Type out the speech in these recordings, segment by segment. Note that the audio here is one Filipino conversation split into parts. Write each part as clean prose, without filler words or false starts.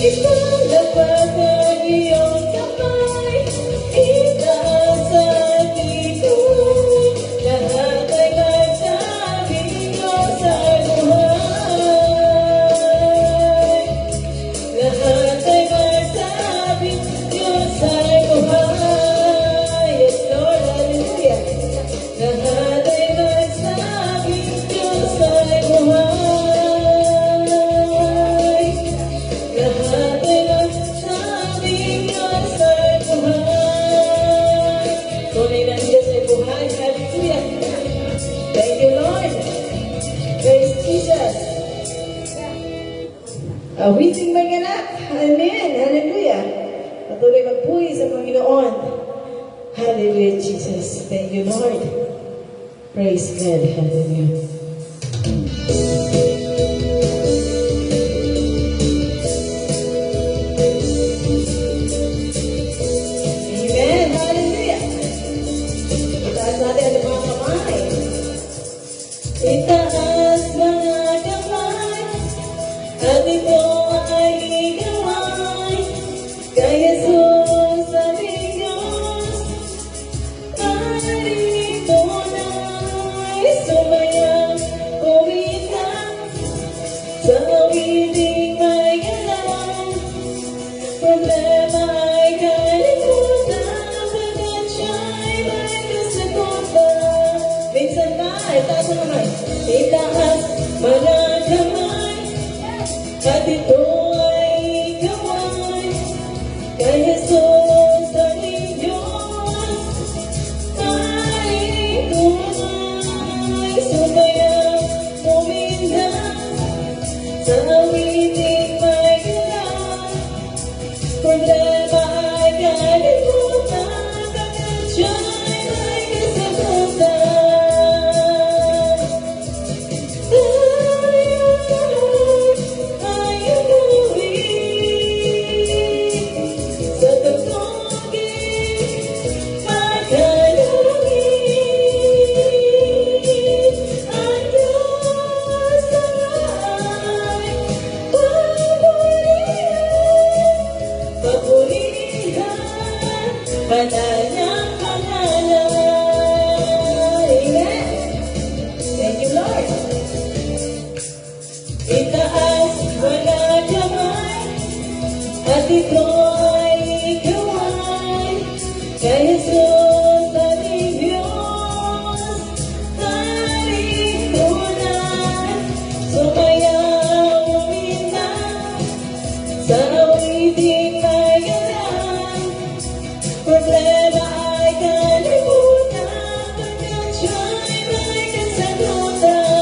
Ipalapat ang iyong kamay, itaas sa likod. Lahat ay magsabing Diyos ay buhay. Lahat ay magsabing Diyos ay buhay. Yes, Lord, hallelujah. Lahat ay magsabing Diyos ay buhay. Lahat ay magsabing Diyos ay buhay. Tunay na Diyos ay buhay. Hallelujah. Thank you, Lord. Praise Jesus. Awiting maganap. Amen. Hallelujah. Patuloy magpuri sa Panginoon. Hallelujah, Jesus. Thank you, Lord. Praise God. Hallelujah. Amen. Hallelujah. Itaas natin ang mga kamay. Itaas mga kamay. At ito ay igaway. Kay Jesus aming Diyos. Narito na'y sumayang kumita. Sa awiting may galang. Problema ay kalimutan. Pagkat siya'y may kasagutan. Minsan na, itaas mo naman. Itaas mga kamay. At ito ay igaway. Kay Jesus aming Diyos. Narito na'y sumayang kumita. Sa awiting may galang. Problema ay kalimutan. Pagkat siya'y may kasagutan. Ayaw gawin sa tugtugin, magalangin. Ang Diyos ay papurihan, banal niyang pangalan. Amen. Thank you, Lord. Itaas mga kamay, at ito ay igaway. Kay Jesus aming Diyos. Narito na, sumayaw umina. Sa awiting may galang. Problema ay kalimutan. Pagkat siya'y may kasagutan.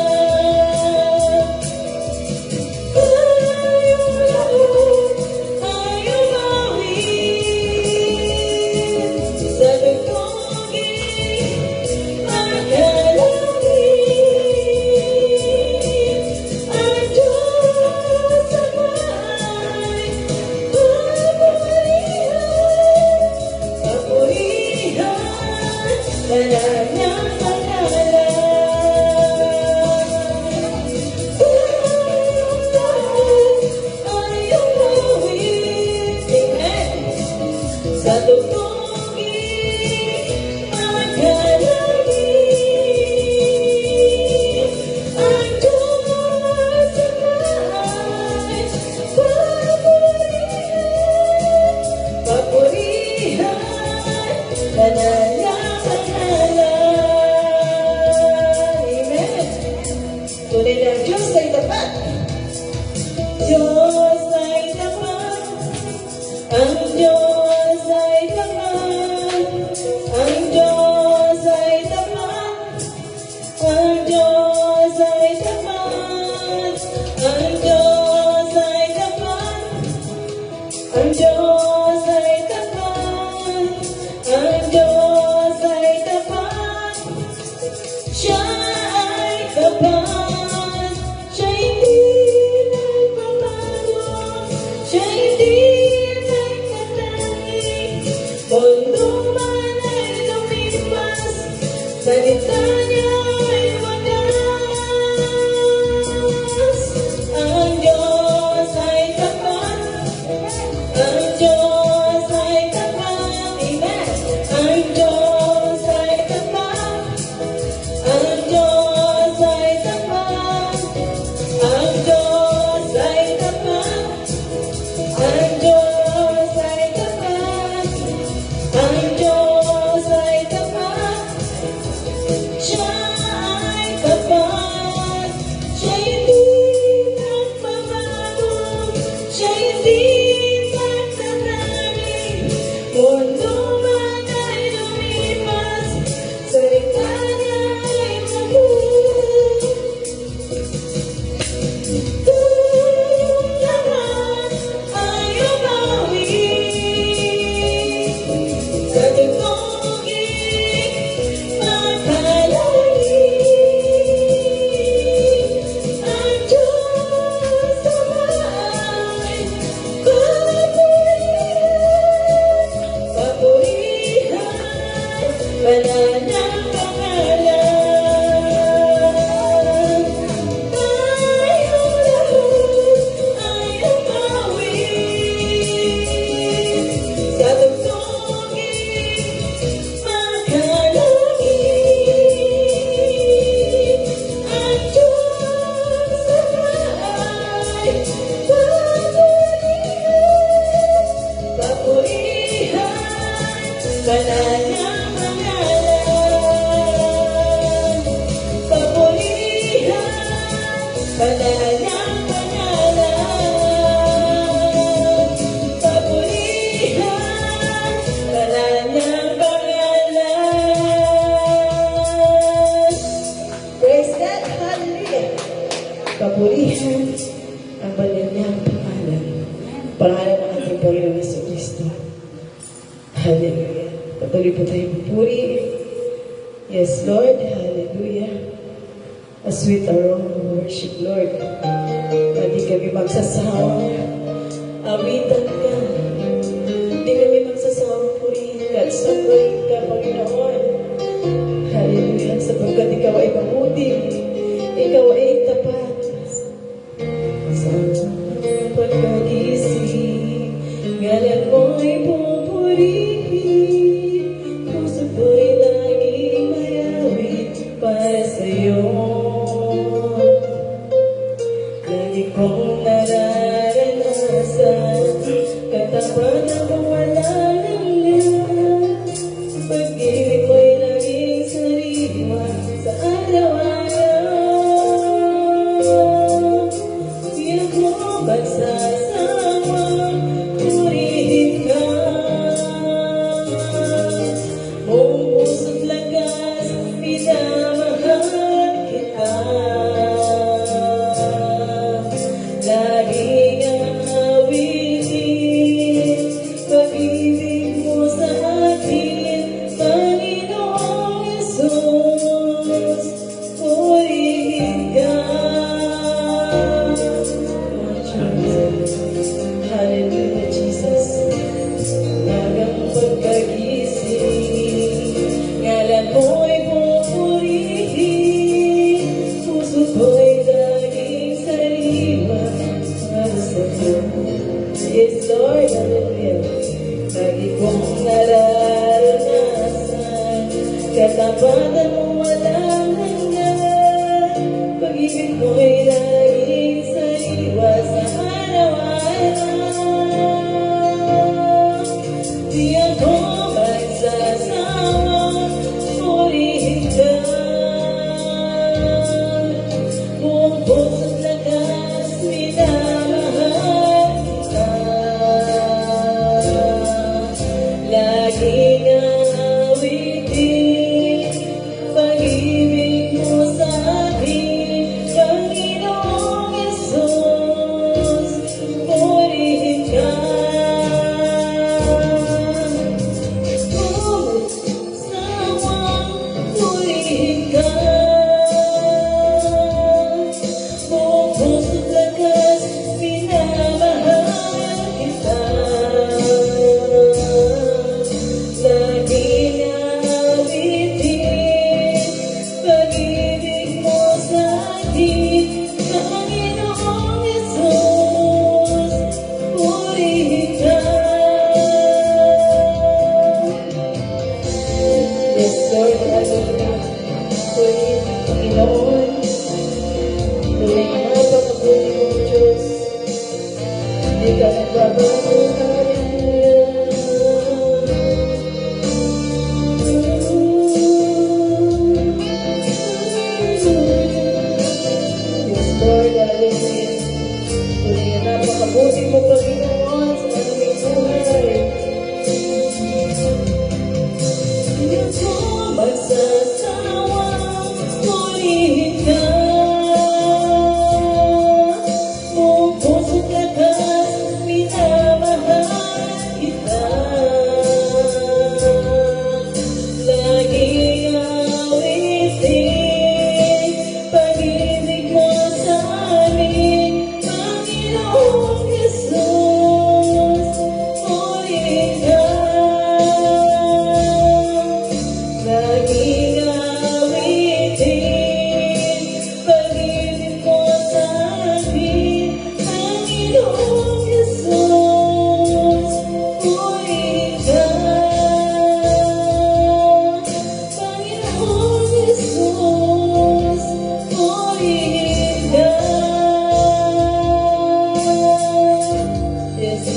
Ayaw gawin sa tugtugin, magalangin. Ang Diyos ama'y papurihan, banal niyang pangalan. Ayaw gawin, amen, sa tugtugin, magalangin. Ang Diyos ama'y papurihan, banal niyang pangalan. Amen. Tunay na ang Diyos ay tapat. Diyos ay tapat. Ang Diyos ay tapat. Ang Diyos ay tapat. Ang Diyos ay tapat. Ang Diyos ay tapat. Ang Diyos ay tapat. Ang Diyos ay tapat. Siya ay tapat. Siya hindi nagbabago. Siya hindi nagtatanggi. Mundo man ay lumipas, salita niya ay wagas. Ang Diyos ay tapat. hindi magtatanim. Mundo man ay lumipas, salita niya ay mabuhay. Tayong lahat ay umawi sa tugtuging makalangit. Ang Diyos Ama'y papurihan, banal niyang pangalan. Tayong lahat ay umawi sa tugtuging makalangit. Ang Diyos Ama'y papurihan, banal niyang pangalan. Papurihan, banal niyang pangalan. Papurihan, banal niyang pangalan. Praise God, hallelujah. Papurihan ang banal niyang pangalan. Pangalan ng ating Panginoong Jesucristo. Hallelujah. Patuloy po tayo pupuri. Yes, Lord. Hallelujah. A sweet aroma of worship, Lord. Hindi kami magsasawang awitan ka. Hindi kami magsasawang purihin ka at sabayin ka, Panginoon. Hallelujah. Sapagkat ikaw ay mabuti. Ikaw ay tapat. Sa pagkagising, ngalan mo'y pupurihin. Puso ko'y laging mayawit para sa'yo. Lagi kong nararanasan katapatan mo walang hanggan. Pag-ibig ko'y laging sariwa sa araw-araw. Di ako magsasawang purihin ka. Buong puso't lakas, minamahal kita. Laging awitin pag-ibig mo sa akin, Panginoong Yesus. Purihin ka. Hallelujah, Jesus. Lagang pagkagising, ngalan mo'y pupurihin. Puso ko'y laging sariwa para sa'yo. Yes, Lord, hallelujah. Lagi kong nararanasan katapatan mo walang hanggan. Pag-ibig ko'y laging sariwa sa araw-araw. Di ako magsasawang purihin ka. Buong puso't lakas, minamahal kita.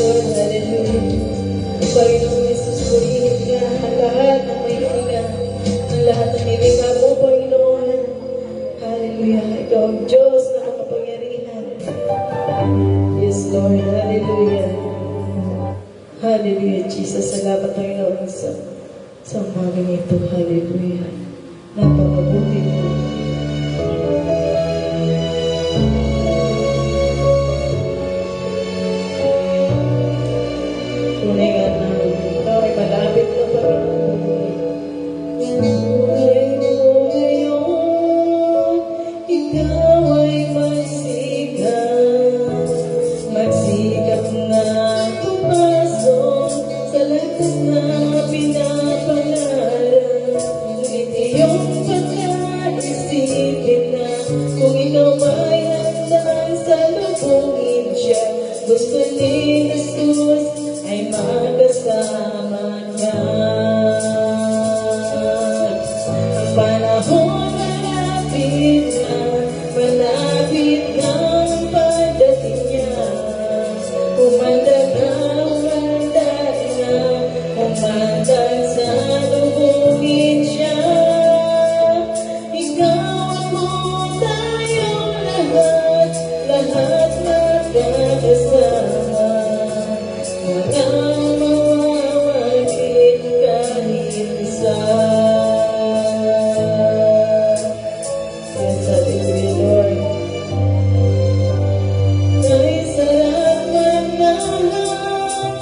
Lord. Hallelujah. Panginoon Jesus, purihin ka ang lahat ng may hininga, ang lahat ng hininga mo, Panginoon. Hallelujah. Ikaw ang Diyos na makapangyarihan. Yes, Lord. Hallelujah. Hallelujah, Jesus. Salamat, Panginoon, sa umagang ito. Hallelujah. Napakabuti mo. Tunay nga na ikaw ay malapit na, Panginoon. Sa buhay mo ngayon, ikaw ay magsikap na pumasok sa lahat na pinapangarap. Ngunit iyong pagkaisipin na kung ikaw ay handang salubungin siya, gusto ni Jesus ay magkasama ka. Ang panahon malapit na ang pagdating niya. Umandar na, umandar sa lubungin siya. Ikaw ako, tayong lahat magkakasama. Walang mawawagin kahit isa. Yes, hallelujah, Lord. Ay sarap magmahal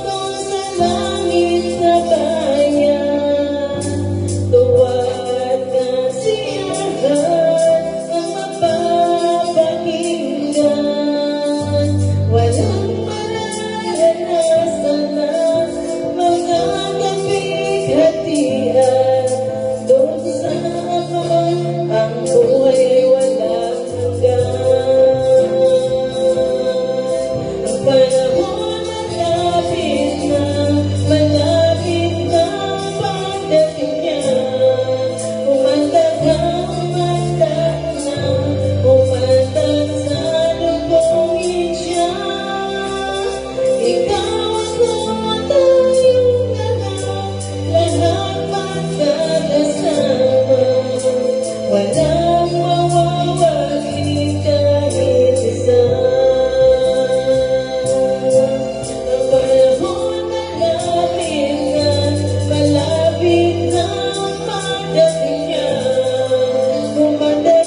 doon sa langit na bayan. Tuwa at kasiyahan ang mapapakinggan. Walang mararanasan na mga kapighatian. Doon sa Ama, ang buhay ay walang hanggan. Ang panahon malapit na pagdating niya. Umandar sa lubungin siya. Ikaw ako, tayong lahat magkakasama. Walang mawawagin kahit isa. Ang panahon malapit na ang pagdating niya. Umandar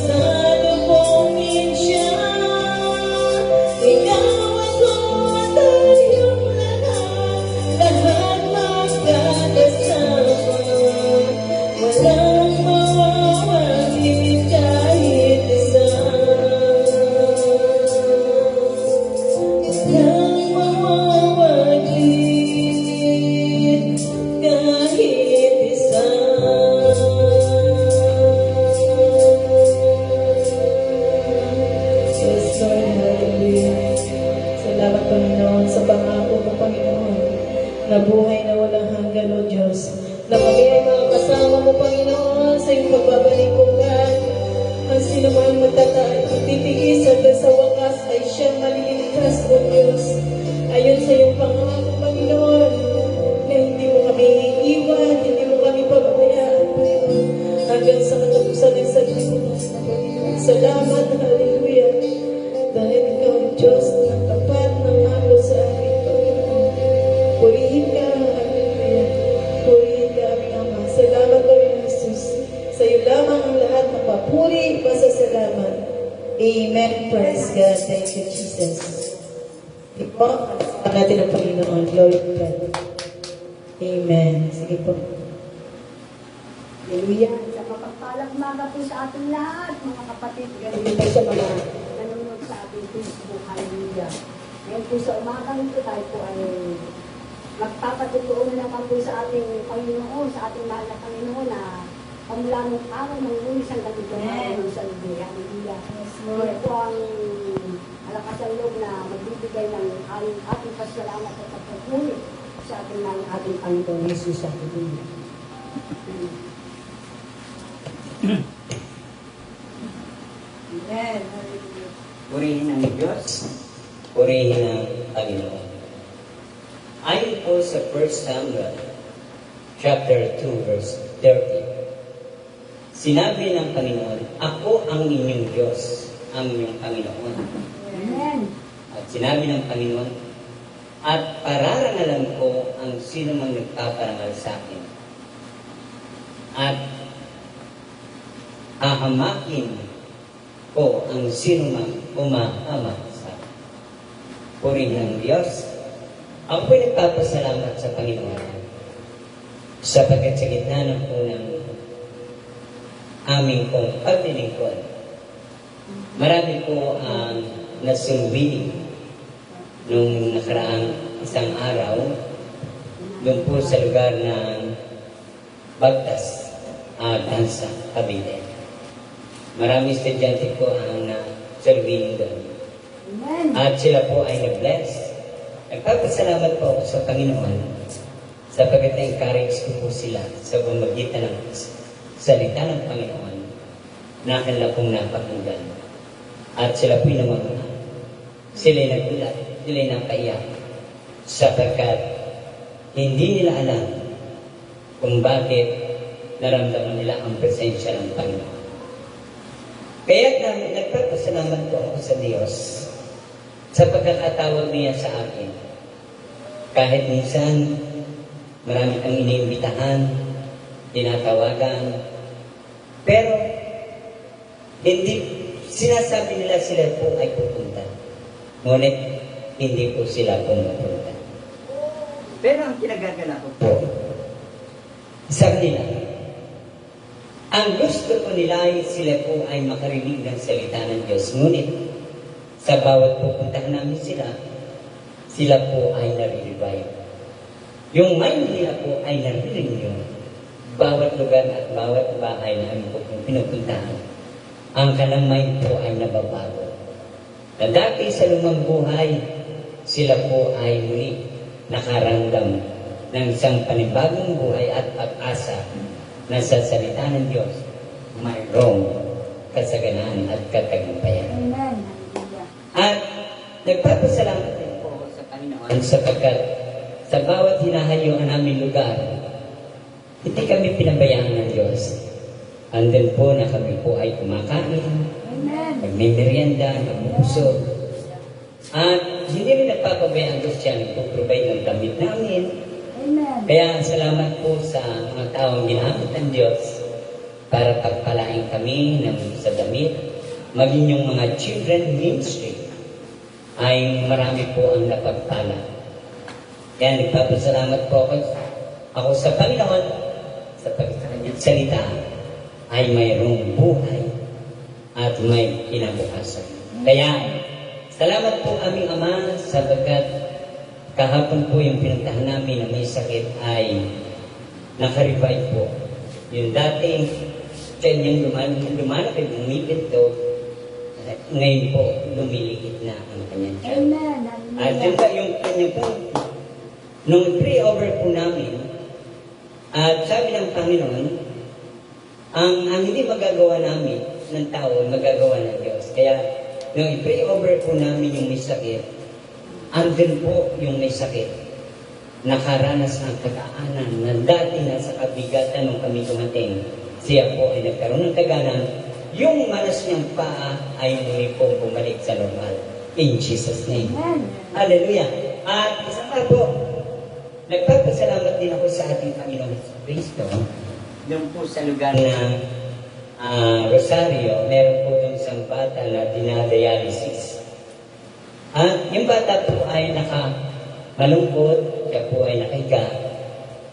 sa lubungin siya. Ikaw ako, tayong lahat magkakasama. Walang mawawagin kahit isa. Walang mawawagin kahit isa. Yes, Lord, hallelujah. Salamat, Panginoon, sa pangako mo, Panginoon, na buhay na walang hanggan, O Diyos. Na kami ay mga kasama mo, Panginoon, sa iyong pagbabalikungan. Ang sino man magtitiis hanggang sa wakas ay siyang maliligtas, O Diyos. Ayon sa iyong pangako, Panginoon, na hindi mo kami iiwan, hindi mo kami pababayaan, Panginoon, hanggang sa katapusan ng sanlibutan, Panginoon. Salamat, hallelujah. Dahil ikaw ang Diyos na tapat ng ako sa amin, Panginoon. Purihin ka, hallelujah. Purihin ka, aming Ama. Salamat, Panginoon Jesus. Sa iyo lamang ang lahat ng papuri, pasasalamat. Amen. Praise God. Thank you, Jesus. Ito, ang natin ang Panginoon. Glory to God. Amen. Sige po. Hallelujah. Sa mapagpalang umaga po sa ating lahat, mga kapatid, ganun tayo sa mga nanonood sa ating Facebook. Hallelujah. Ngayon po sa umagang ito, tayo po ay magpapatutuon na naman po sa ating Panginoon, sa ating mahal na Panginoon na pamula ng araw ng Lunes hanggang ito ng sa Lubay. Hallelujah. Ngayon po ang malakas ang loob na magbibigay ng ating pasalamat at pagpapuri sa ating Panginoon Jesus. Hallelujah. Amen. purihin ang Diyos, purihin ang Panginoon. Ayon po sa 1 Samuel chapter 2 verse 30, sinabi ng Panginoon, ako ang inyong Diyos, ang inyong Panginoon. Amen. At sinabi ng Panginoon, at pararangalan ko ang sino mang nagpaparangal sa akin. At ahamakin ko ang sino mang umahama sa akin. Purihin ng Diyos. Ako po'y nagpapasalamat sa Panginoon sapagkat sa gitna ng unang aming pong paglilingkod, marami po ang nasumbiling nung nakaraang isang araw doon po sa lugar ng Bagtas, Dansa, Cavite. Marami estudyante po ang nasalubing doon. Amen. At sila po ay nag-bless. Nagpapasalamat po ako sa Panginoon sapagkat na-encourage ko po sila sa pamagitan ng salita ng Panginoon na kanila pong napakinggan. At sila po'y namamana. Sila'y nagulat, sila'y napaiyak sapagkat hindi nila alam kung bakit naramdaman nila ang presensya ng Panginoon. Kaya nagpapasalamat po ako sa Diyos sa pagkakatawag niya sa akin. Kahit minsan, marami kang iniimbitahan, tinatawagan, pero hindi sinasabi nila sila po ay pupunta. Ngunit hindi po sila pumupunta. Pero ang kinagagala ko po, sabi nila, ang gusto ko nila ay sila po ay makarinig ng salita ng Diyos. Ngunit sa bawat pupuntahan namin sila po ay nare-revive. Yung mind nila po ay nare-renew. Bawat lugar at bawat bahay na aming po pinupuntahan, ang kanang mind po ay nababago. Na dati sa lumang buhay, sila po ay muli nakaramdam ng isang panibagong buhay at pag-asa na sa salita ng Diyos mayroong kasaganaan at katagumpayan. Amen. At nagpapasalamat din po ako sa Panginoon sapagkat sa bawat hinahayuan namin lugar, hindi kami pinabayaan ng Diyos. Andun po na kami po ay kumakain, Amen. nagmimerienda, nagmubusog. At hindi rin nagpapabayaan ang Diyos siya, nagpo-provide ng damit namin. Amen. Kaya salamat po sa mga taong ginamit ng Diyos para pagpalain kami sa damit. Maging yung mga children ministry ay marami po ang napagpala. Kaya nagpapasalamat po ako sa Panginoon sa kanyang salita ay mayroong buhay at may kinabukasan. Kaya salamat po aming Ama sapagkat kahapon po yung pinuntahan namin na may sakit ay naka-revive po. Yung dating kanyang lumalaki, umipit to, ngayon po lumilikit na ang kanyang tiyan. Amen. At yung kanyang po, nung pre-over po namin, at sabi ng Panginoon, ang hindi magagawa namin ng tao, magagawa ng Diyos. Kaya nung i-pre-over po namin yung may sakit, andun po yung may sakit, nakaranas ng kagaanan na dati nasa kabigatan nung kami dumating. Siya po ay nagkaroon ng kaganan. Yung malas niyang paa ay muli po bumalik sa normal. In Jesus' name. Amen. Hallelujah. At isa pa po, nagpapasalamat din ako sa ating Panginoon Kristo. Doon po sa lugar na Rosario, meron po doon isang bata na dinadialysis. At yung bata po ay malungkot, siya po ay nakahiga.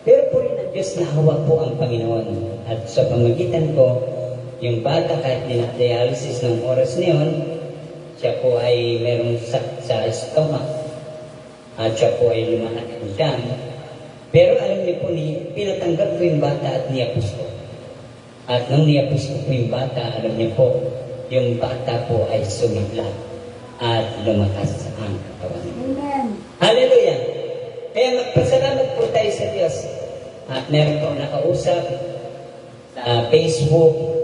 Pero po rin ang Diyos nahawa po ang Panginoon. At sa pamagitan ko, yung bata kahit dinadialysis ng oras na yun, siya po ay merong sakit sa stomach. At siya po ay lumanak ng dam. Pero alam niyo po, pinatanggap ko yung bata at niyapos ko. At nung niyapos ko yung bata, alam niyo po, yung bata po ay sumiglat at lumakas ang katawan. Amen. Hallelujah! Kaya magpasalamat po tayo sa Diyos. At meron po nakausap sa Facebook.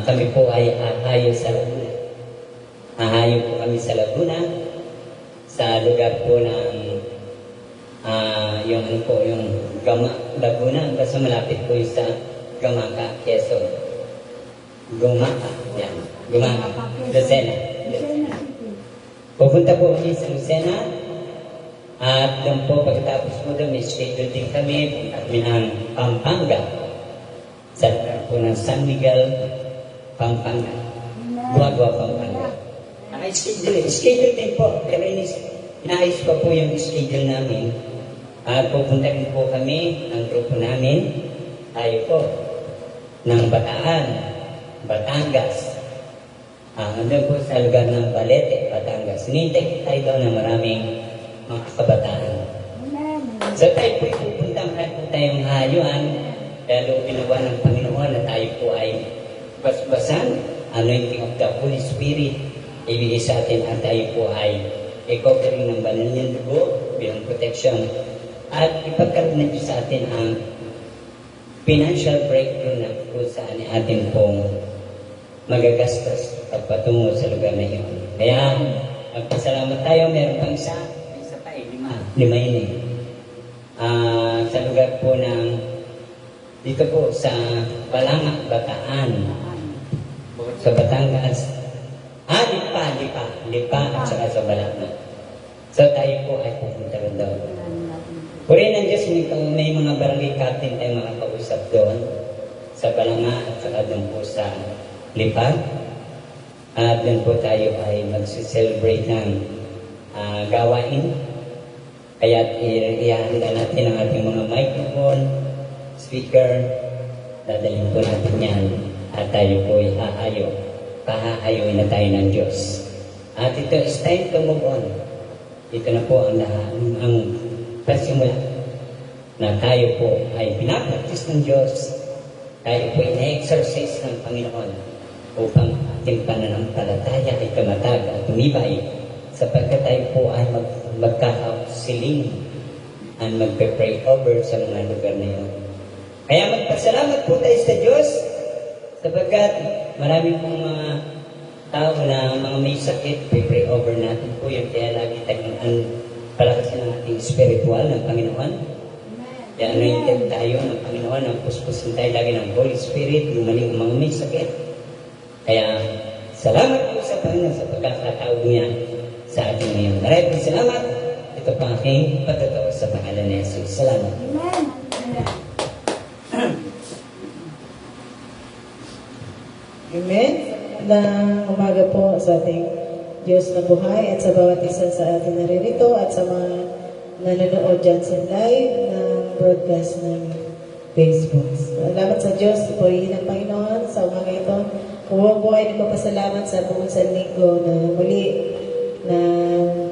Kami po ay ayos sa Laguna. Hahayo po kami sa Laguna, sa lugar po ng yung ano po, yung Laguna, basta malapit po yung sa Gamaka, Quezon. Gumaka, yan. Gumaka, Lucena. Pupunta po kami sa Lucena, at doon po, pagkatapos po doon, may schedule din kami, punta kami ng Pampanga, sa lugar po ng San Miguel, Pampanga. Buwagwa, Pampanga. Schedule din po, pero inaayos pa po yung schedule namin. At pupunta rin po kami, ang grupo namin, tayo po, ng Bataan, Batangas. Doon po sa lugar ng Balete, Batangas. Hinihintay tayo daw ng maraming mga kabataan. So tayo po pupunta, marami po tayong hayuan, lalo ginawa ng Panginoon na tayo po ay basbasan, anointing of the Holy Spirit, ibigay sa atin at tayo po ay i-covering ng banal niyang dugo bilang protection at ipagkaroon na Diyos sa atin ang financial breakthrough na kung saan atin pong magagastos at patungo sa lugar na iyon. Kaya, magpasalamat tayo. Meron pang isa pa lima yun eh. Sa lugar po ng dito po sa Balanga, Bataan, sa Batangas. Lipa at saka sa Balanga. So tayo po ay pupunta rin daw. Puri ng Diyos, may mga barangay captain tayo mga kausap doon sa Balanga at saka doon po sa Lipa. At doon po tayo ay mag-celebrate ng gawain. Kaya ihanda natin ang ating mga microphone, speaker, dadalhin po natin yan. At tayo po ay pahahayoin na tayo ng Diyos. At ito is time to move on. Ito na po ang pasimula na tayo po ay pinapractice ng Diyos. Tayo po ay na-exercise ng Panginoon upang ating pananampalataya ay kamatag at tumibay sapagkat tayo po ay magkakasiling at magpe-pray over sa mga lugar na yun. Kaya magpasalamat po tayo sa Diyos sapagkat marami pong mga tao na mga may sakit, pray over natin po yun. Kaya lagi tayong palakasin ang ating spiritual ng Panginoon. Kaya anointed tayo ng Panginoon, ang puspusin tayo lagi ng Holy Spirit, gumaling ang mga may sakit. Kaya salamat po sa Panginoon sa pagkakatawag niya sa ating ngayon. Maraming salamat. Ito pa aking patotoo sa pangalan ni Jesus. Salamat. Amen. Na umaga po sa ating Diyos na buhay at sa bawat isa sa ating naririto at sa mga nanonood dyan sa live na broadcast ng Facebook. Salamat sa Diyos, purihin ng Panginoon sa umaga ito. Buong buhay nagpapasalamat sa buong linggo na muli na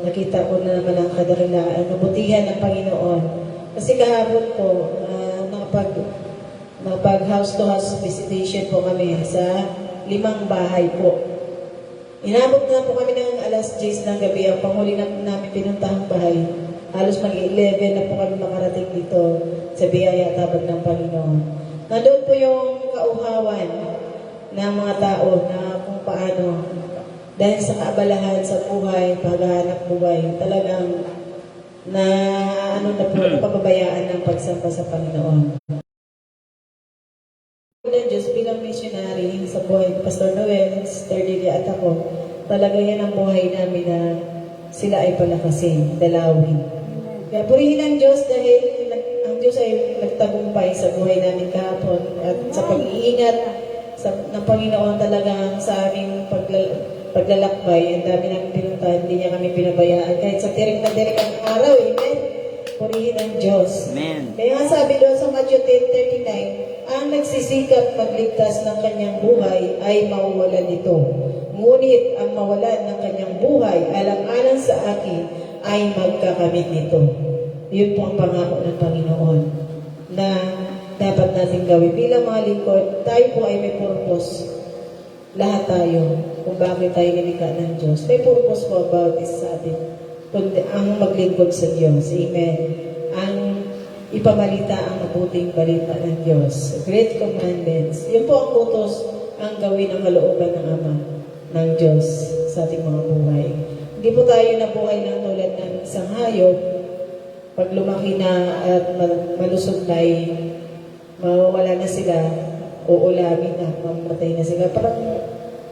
nakita ko na naman ang kadarilaan, kabutihan ng Panginoon. Kasi kahapon po, nakapag house-to-house visitation po kami sa 5 bahay po. Inabot na po kami ng alas 10 ng gabi. Ang panghuli na namin pinuntahang bahay. Halos mag-11 na po kami makarating dito sa biyaya at habag ng Panginoon. Nandun po yung kauhawan ng mga tao na kung paano dahil sa kaabalahan sa buhay, paghahanap buhay, talagang na napababayaan ng pagsampa sa Panginoon. Ng Diyos bilang missionary sa buhay ni Pastor Noel, Sister Lilia at ako, talaga yan ang buhay namin na sila ay palakasin, dalawin. Kaya purihin ang Diyos dahil ang Diyos ay nagtagumpay sa buhay namin kahapon at sa pag-iingat ng Panginoon talagang sa aming paglalakbay. Ang dami namin pinuntahan, hindi niya kami pinabayaan. Kahit sa tirik na tirik ang araw, amen. Purihin ang Diyos. Amen. Kaya nga sabi doon sa Matthew 10:39, ang nagsisikap magligtas ng kanyang buhay ay mawawalan nito. Ngunit ang mawalan ng kanyang buhay alang-alang sa akin ay magkakamit nito. Yun po ang pangako ng Panginoon na dapat natin gawin. Bilang mga lingkod, tayo po ay may purpose. Lahat tayo, kung bakit tayo nilikha ng Diyos. May purpose po about this sa atin. Ang maglingkod sa Diyos. Amen. Ang ipamalita ang mabuting balita ng Diyos. Great commandments. Yun po ang utos ang gawin ng kalooban ng Ama. ng Diyos sa ating mga buhay. Hindi po tayo nabuhay ng tulad ng isang hayop. Pag lumaki na at malusog na ay mawawala na sila, uulamin na, mamatay na sila. Parang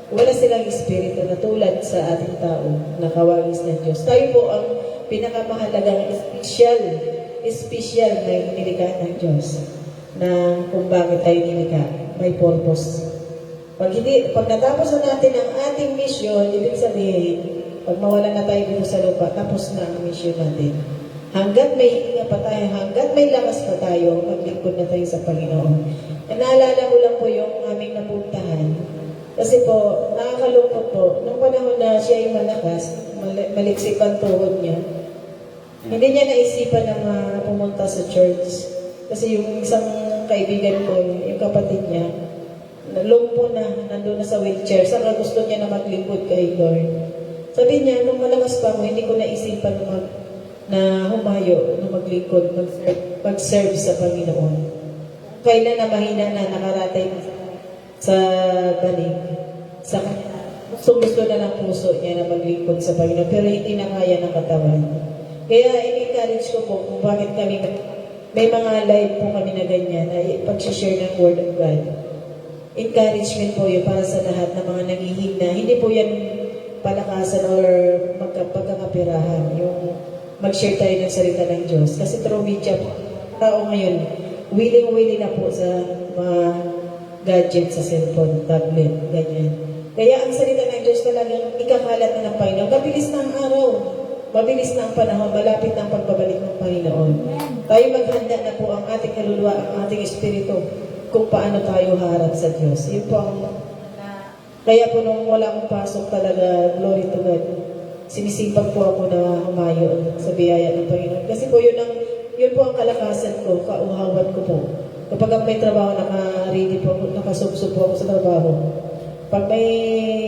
wala silang espiritu na tulad sa ating tao na kawagis ng Diyos. Tayo po ang pinakamahalagang special na nilikha ng Diyos na kung bakit tayo nilikha, may purpose. Pag natapos na natin ang ating mission, ibig sabihin, pag mawala na tayo dito sa lupa, tapos na ang mission natin. Hanggat may hinga pa tayo, hanggat may lakas pa tayo, maglingkod na tayo sa Panginoon. Naalala ko lang po yung aming napuntahan. Kasi po, nakakalungkot po, nung panahon na siya ay malakas, maliksik ang tuhod niya, hindi niya naisipan na pumunta sa church. Kasi yung isang kaibigan ko, yung kapatid niya, lumpo na, nandun na sa wheelchair, saka gusto niya na maglingkod kay Lord. Sabi niya, nung malakas pa ako, hindi ko naisipan na humayo, na maglingkod, mag-serve sa Panginoon. Kailan na mahina na, nakaratay na sa banig, sa gusto na ng puso niya na maglingkod sa Panginoon, pero hindi na kaya ng katawan. Kaya in-encourage ko po kung bakit kami, may mga live po kami na ganyan, na pag-share ng Word of God. Encouragement po yun para sa lahat ng mga nanghihina. Hindi po yan palakasan or pagkakapirahan, yung mag-share tayo ng salita ng Diyos. Kasi through media po, tao ngayon, willing-willing na po sa mga gadgets, sa cellphone, tablet, ganyan. Kaya ang salita ng Diyos talagang ikakalat na ng Panginoon. Mabilis na ang araw, mabilis na ang panahon, malapit na ang pagbabalik ng Panginoon. Tayo maghanda na po ang ating kaluluwa, ang ating espiritu, kung paano tayo harap sa Diyos. Yun po ang kaya po nung wala akong pasok talaga, glory to God, sinisipag po ako na humayo sa biyaya ng Panginoon. Kasi po yun po ang kalakasan ko, kauhawan ko po. Kapag may trabaho, naka-ready po ako, nakasubsob po ako sa trabaho. Pag may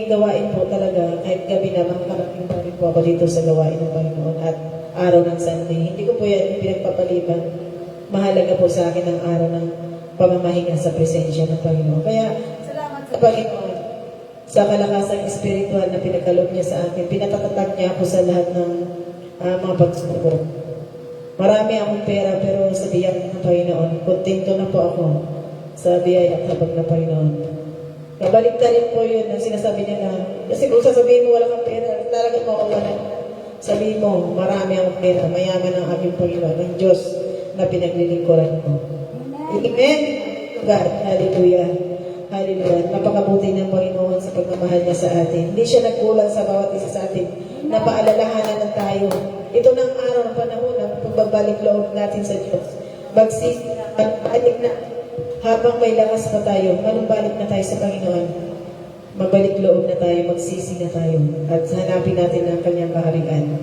gawain po talaga, kahit gabi na, makakarating pa rin po ako dito sa gawain ng Panginoon at araw ng Sunday. Hindi ko po yan pinagpapaliban. Mahalaga po sa akin ang araw ng pamamahinga sa presensya ng Panginoon. Kaya, salamat sa Panginoon sa kalakasang espiritual na pinagkaloob niya sa akin. Pinatatatag niya ako sa lahat ng mga pagsubok. Marami akong pera, pero sa biyaya ng Panginoon, kontento na po ako sa biyaya at habag ng Panginoon. Kabalik na rin po yun ang sinasabi niya na, kasi kung sasabihin mo wala kang pera, talagang makawalan. Sabihin mo, marami akong pera, mayaman ang aking Panginoon, ang Diyos na pinaglilingkuran ko. Amen? God, hallelujah. Hallelujah. Napakabuti ng Panginoon sa pagmamahal niya sa atin. Hindi siya nagkulang sa bawat isa sa atin. Napaalalahanan na tayo. Ito ng araw ng panahon ng pagbabalik loob natin sa Diyos. Magsisi na, balik na. Habang may lakas pa tayo, manumbalik na tayo sa Panginoon. Magbalik loob na tayo, magsisi na tayo. At hanapin natin ang kanyang kaharian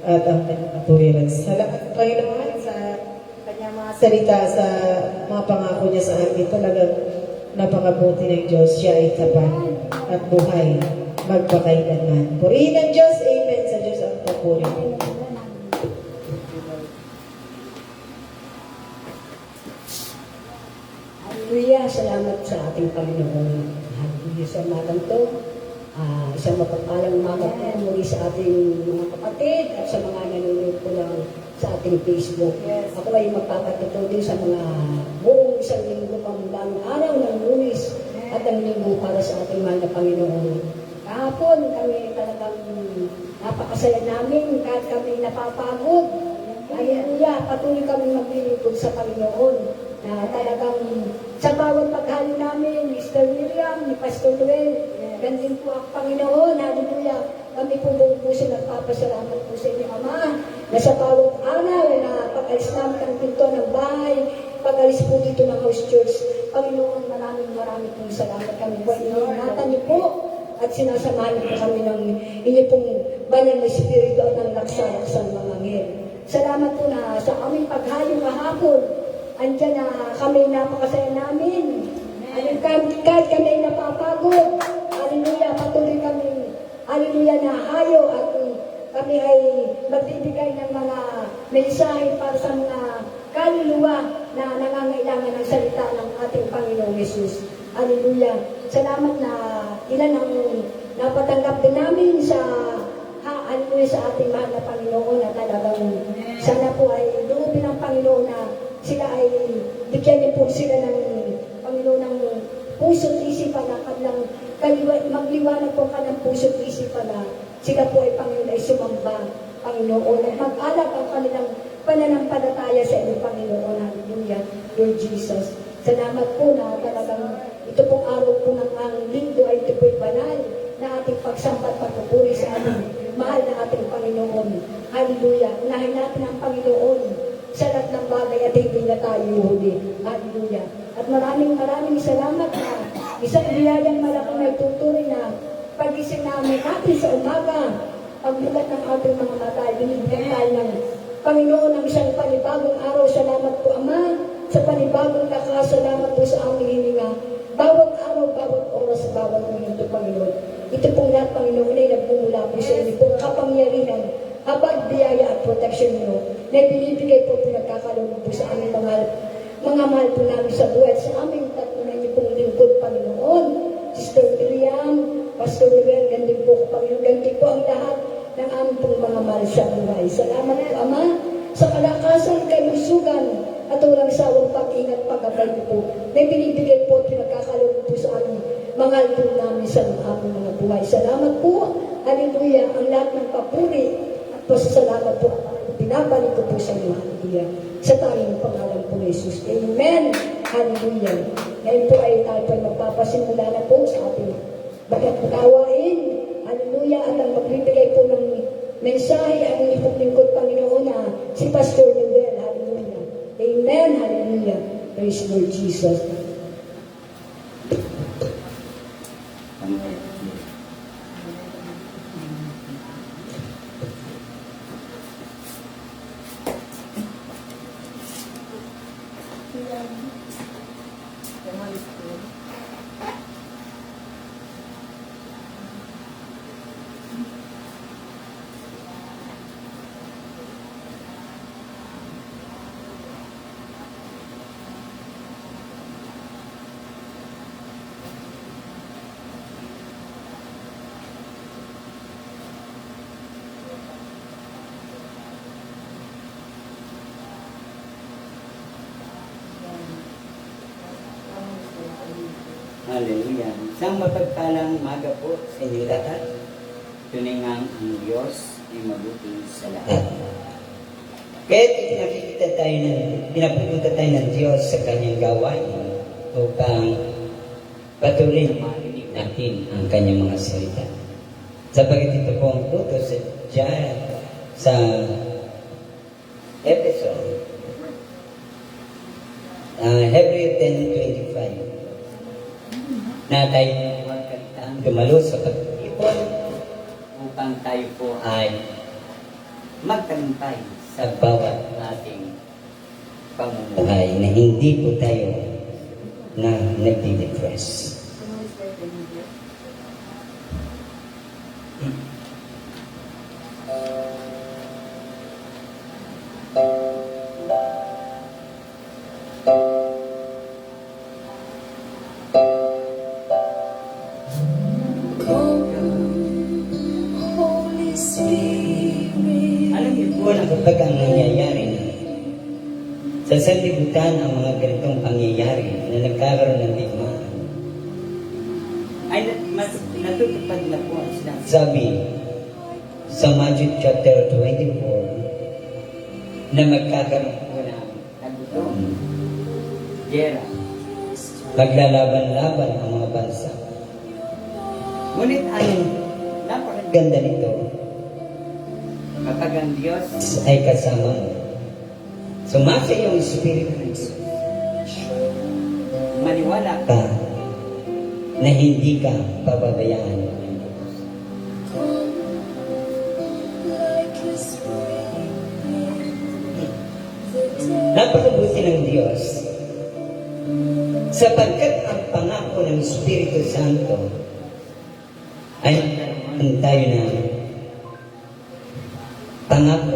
at ang kanyang katuwiran. Salamat sa Panginoon sa kanyang mga salita, sa mga pangako niya sa akin. Talagang napakabuti ng Diyos. Siya ay tapat at buhay magpakailanman. Purihin ng Diyos. Amen. Sa Diyos ang papuri. Hallelujah. Salamat sa ating Panginoon. Hallelujah sa umagang to. Isang mapagpalang umaga po muli sa ating mga kapatid at sa mga nanonood po lang sa ating Facebook. Ako ay magpapatuto din sa mga buong isang linggo pambulang araw ng Lunes at ang linggo para sa ating mahal na Panginoon. Kahapon kami talagang napakasaya namin kahit kami napapagod. Hallelujah, patuloy kami maglilingkod sa Panginoon na talagang sa bawat paghali namin, Mr. William, ni Pastor Noel, gandin po ang Panginoon. Hallelujah. Kami po buong puso nagpapasalamat po sa inyo, Ama, na sa bawat araw na pag-alis namin ang pinto ng bahay, pag-alis po dito ng house church. Panginoon, maraming pong salamat kami po. Ingatan niyo po at sinasamahan niyo po kami ng inyo pong banal na espiritu at ng laksa-laksang mga ngel. Salamat po na sa aming paghayo kahapon, andyan na kami napakasaya namin. Kahit kami napapagod. Hallelujah, patuloy kami. Hallelujah na hayo at kami ay magbibigay ng mga mensahe para sa mga kaluluwa na nangangailangan ng salita ng ating Panginoong Jesus. Hallelujah. Salamat na ilan ang napatanggap din namin sa sa ating mahal na Panginoon na talagang sana po ay loobin ng Panginoon na sila ay bigyan niyo po sila ng Panginoon ng puso't isipan na kanilang magliwanag po kanilang puso't isipan na sila po ay Panginoon ay sumamba Panginoon at mag-alap ang kanilang pananampalataya sa inyo Panginoon. Hallelujah, Lord Jesus. Salamat po na talagang ito pong araw po ng ang linggo ay ito po'y banal na ating pagsambat pagpupuri sa ating mahal na ating Panginoon. Hallelujah. Unahin natin ang Panginoon sa lahat ng bagay at hindi na tayo huli. Hallelujah. At maraming salamat na isang biyayang malaking may tuturing na pagising namin natin sa umaga. Pagbulat ng ating mga mata, binibigyan tayo ng Panginoon ng isang panibagong araw. Salamat po, Ama, sa panibagong lakas. Salamat po sa aming hininga. Bawat araw, bawat oras, bawat minuto, Panginoon. Ito pong lahat, Panginoon, ay nagmumula po sa inyo pong kapangyarihan, habag, biyaya at protection niyo na binibigay po pinagkakaloob po sa aming mga mahal po namin sa buhay sa aming tatlo na niyo pong lingkod, Panginoon. Sister Miriam, Pastor Noel, gandun po ko, Panginoon. Gandun po ang lahat ng aming pong mga mahal sa buhay. Salamat po, Ama, sa kalakasan, kalusugan, at walang sawang pag-ingat, pag-abay po na binibigay po at pinagkakaloob po sa aming mahal po namin sa aming mga buhay. Salamat po. Hallelujah. Ang lahat ng papuri at pasasalamat po pinabalik ko po sa inyo. Hallelujah. Sa tanging pangalan po ni Jesus. Amen. Hallelujah. Ngayon po ay tayo po magpapasimula na po sa ating bagat pag-awain. Hallelujah. At ang magbibigay po ng mensahe ang inyong lingkod, Panginoon, na si Pastor Noel. Hallelujah. Amen. Hallelujah. Praise Lord Jesus. Hallelujah. Isang mapagpalang umaga po sa inyo lahat. Tunay nga ang Diyos ay mabuti sa lahat. Kaya pinapupunta tayo ng Diyos sa kanyang gawain upang patuloy na marinig natin ang kanyang mga salita. Sapagat ito po ang utos sa Efeso, Hebreo 10:25. Na tayo magkalitang dumalo sa pag-ipon upang tayo po ay magtagumpay sa bawat ating pamumuhay na hindi po tayo na nagdi-depress. Kapag ang nangyayari na sa sanlibutan ang mga ganitong pangyayari na nagkakaroon ng digmaan, ay natutupad na po ang sinasabi. Sabi sa Matthew chapter 24 na magkakaroon po ng nagutom, gera, maglalaban-laban ang mga bansa. Ngunit ang napakaganda nito, kapag ang Diyos ay kasama mo, sumasa yung Espiritu ng Diyos, maniwala ka na hindi ka pababayaan ng Diyos. Napakabuti ng Diyos sapagkat ang pangako ng Espiritu Santo ay tayo na pangako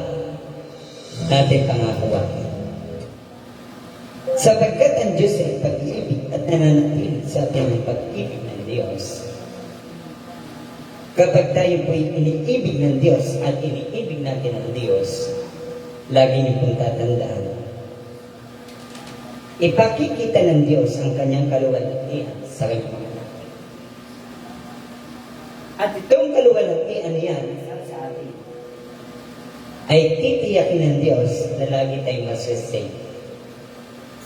natin pangakuan. Sapagkat ang Diyos ay pag-ibig at nananatili sa atin ang pag-ibig ng Diyos, Kapag tayo po'y iniibig ng Diyos at iniibig natin ang Diyos, lagi niyo pong tatandaan, ipakikita ng Diyos ang kanyang kaluwalhatian sa kanyang mga anak. At itong kaluwalhatian niyan sa atin ay titiyakin ng Diyos na lagi tayong masasave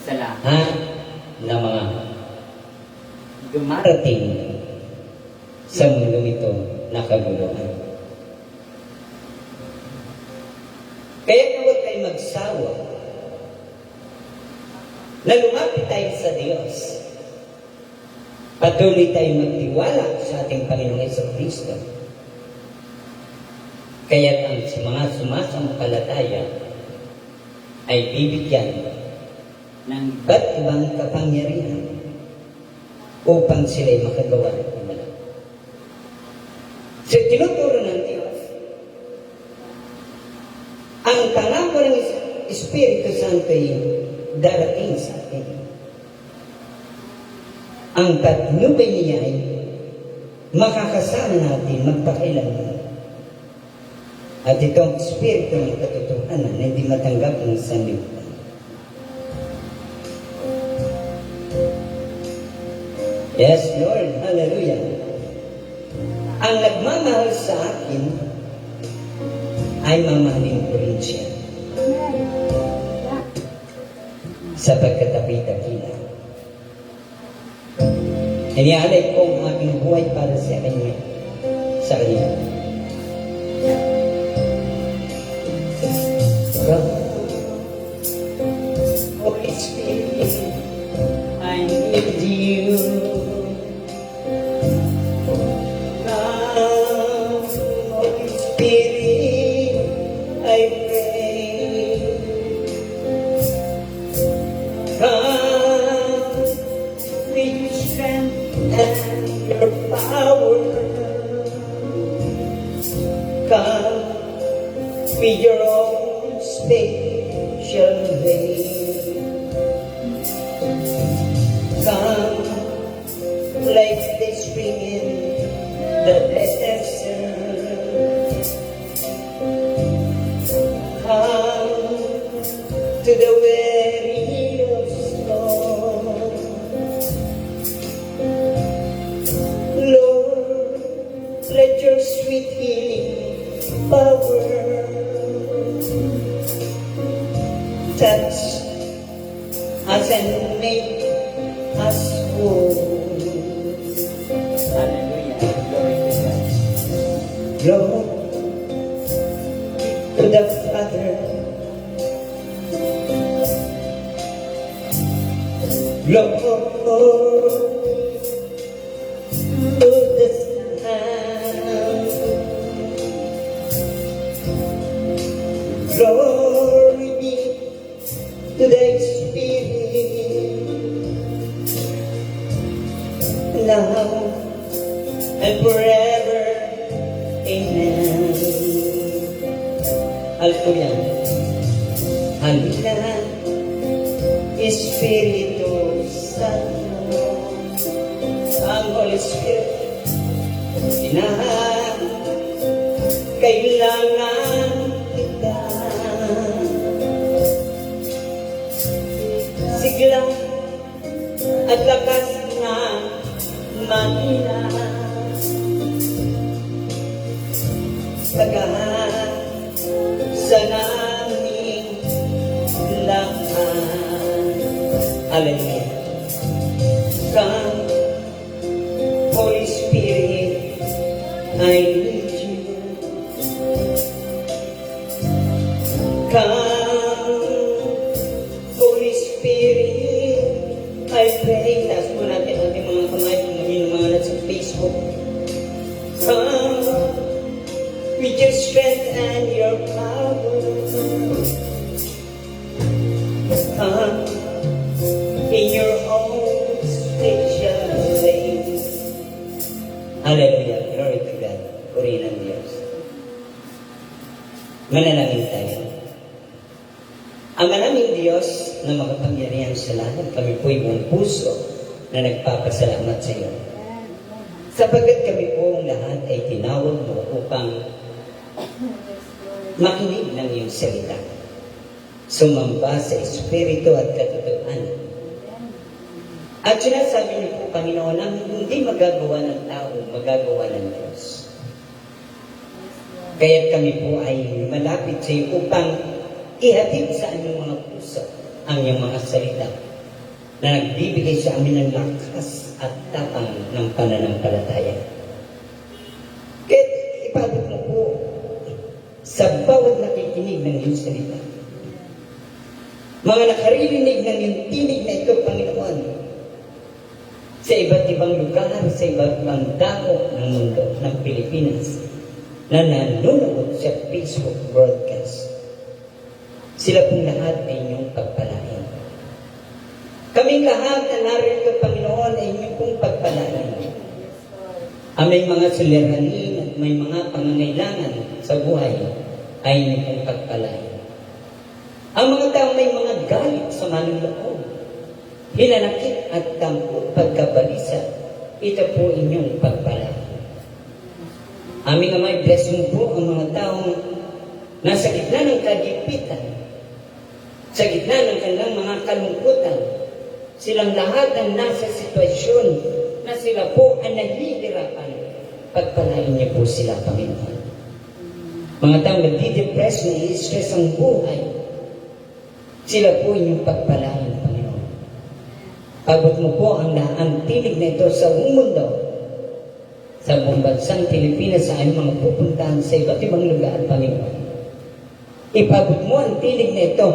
sa lahat ng mga dumarating sa mundo ito na kaguluhan. Kaya huwag tayo magsawa na lumapit tayo sa Diyos. Patuloy tayong magtiwala sa ating Panginoong Jesucristo. Kaya ang mga sumasampalataya ay bibigyan ng iba't ibang kapangyarihan upang sila'y makagawa ng himala. So, tinuturo ng Diyos ang pangako ng Espiritu Santo ay darating sa atin. Ang patnubay niya ay makakasama natin magpakailanman. At itong Espiritu ng katotohanan na hindi matanggap ng sanlibutan. Yes, Lord. Hallelujah. Ang nagmamahal sa akin ay mamahalin ko rin siya. Sapagkat ako'y dakila. Inialay ko ang aking buhay para sa kanya. Sa kanya. Holy Spirit, I need you. Come, Holy Spirit, I pray. Come with your strength and your power. Come with your own special way. Come like the spring in the desert. Come to the weary of storm. Lord, let your sweet healing power touch us and make us whole. Hallelujah. Glory to God. Glory to the Father. Glory to the Son. Glory be to the Spirit, now and forever. Amen. Hallelujah. Halina, Espiritu Santo, ang Holy Spirit, kailangan kita. Sigla at lakas na manila, pagkahan sa naming lahat. Hallelujah. Come, Holy Spirit, I need you. Come, Holy Spirit, I pray. Taas mo natin ating mga kamay kung maging mga nasa Facebook. Come with your strength and your power. Come in your own special way. Hallelujah. Glory to God. Purihin ang Diyos. Manalangin tayo. Ang maraming Diyos na makapangyarihan sa lahat, kami po'y buong puso na nagpapasalamat sa iyo. Sapagkat kami pong lahat ay tinawag mo upang makinig ng iyong salita. Sumamba sa Espiritu at katotohanan. At sinasabi niyo po, Panginoon, ang hindi magagawa ng tao, magagawa ng Diyos. Kaya kami po ay malapit sa iyo upang ihatid sa aming mga puso ang iyong mga salita na nagbibigay sa amin ng lakas at tapang ng pananampalataya. Kaya ipabot mo po sa bawat nakikinig ng iyong salita. Mga nakaririnig ng iyong tinig na ito, Panginoon, sa iba't ibang lugar, sa iba't ibang dako ng mundo ng Pilipinas na nanonood sa Facebook broadcast. Sila pong lahat ay inyong pagpalain. Kaming lahat na narito, Panginoon, ay inyong pong pagpalain. May mga suliranin at may mga pangangailangan sa buhay ay inyong pong pagpalain. Ang mga tao may mga galit sa manloob, hinanakit at tampo pagkabalisa, ito po inyong pagpalain. Aming Amay, bless mo po ang mga taong nasa gitna ng kagipitan, sa gitna ng kanilang mga kalungkutan. Silang lahat ang nasa sitwasyon na sila po ang nahihirapan. Pagpalain niyo po sila, Panginoon. Mga taong nagdi-depress, nai-stress ang buhay, sila po inyong pagpalain, Panginoon. Abot mo po ang tinig na ito sa buong mundo, sa buong bansang Pilipinas, sa aming mga pupuntahan sa iba't ibang lugar, Panginoon. Ipabot mo ang tinig na ito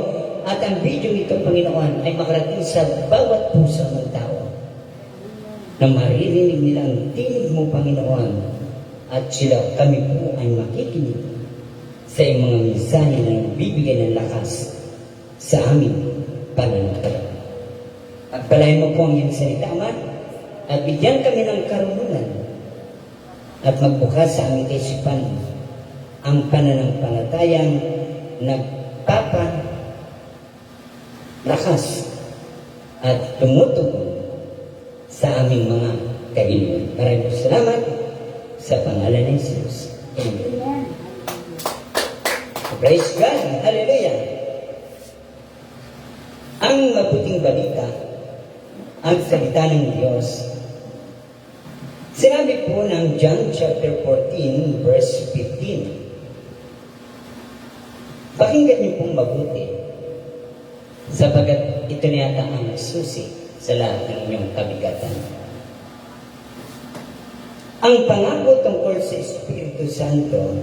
at ang video nito, Panginoon, ay makarating sa bawat puso ng tao na maririnig nila ang tinig mo, Panginoon, at sila, kami po ay makikinig sa iyong mga mensahe na nagbibigay ng lakas sa aming pananampalataya. Pagpalain mo po ang iyong salita, Ama, at bigyan kami ng karunungan at magbukas sa aming kaisipan ang pananampalatayang nagpapalakas at tumutugon sa aming mga kaibigan. Maraming salamat sa pangalan ng Jesus. Amen. Praise God. Hallelujah. Ang mabuting balita, ang salita ng Diyos. Sinabi po ng John chapter 14, verse 15. Pakinggan niyo pong mabuti, sapagat ito na yata ang susi sa lahat ng inyong kabigatan. Ang pangako tungkol sa Espiritu Santo,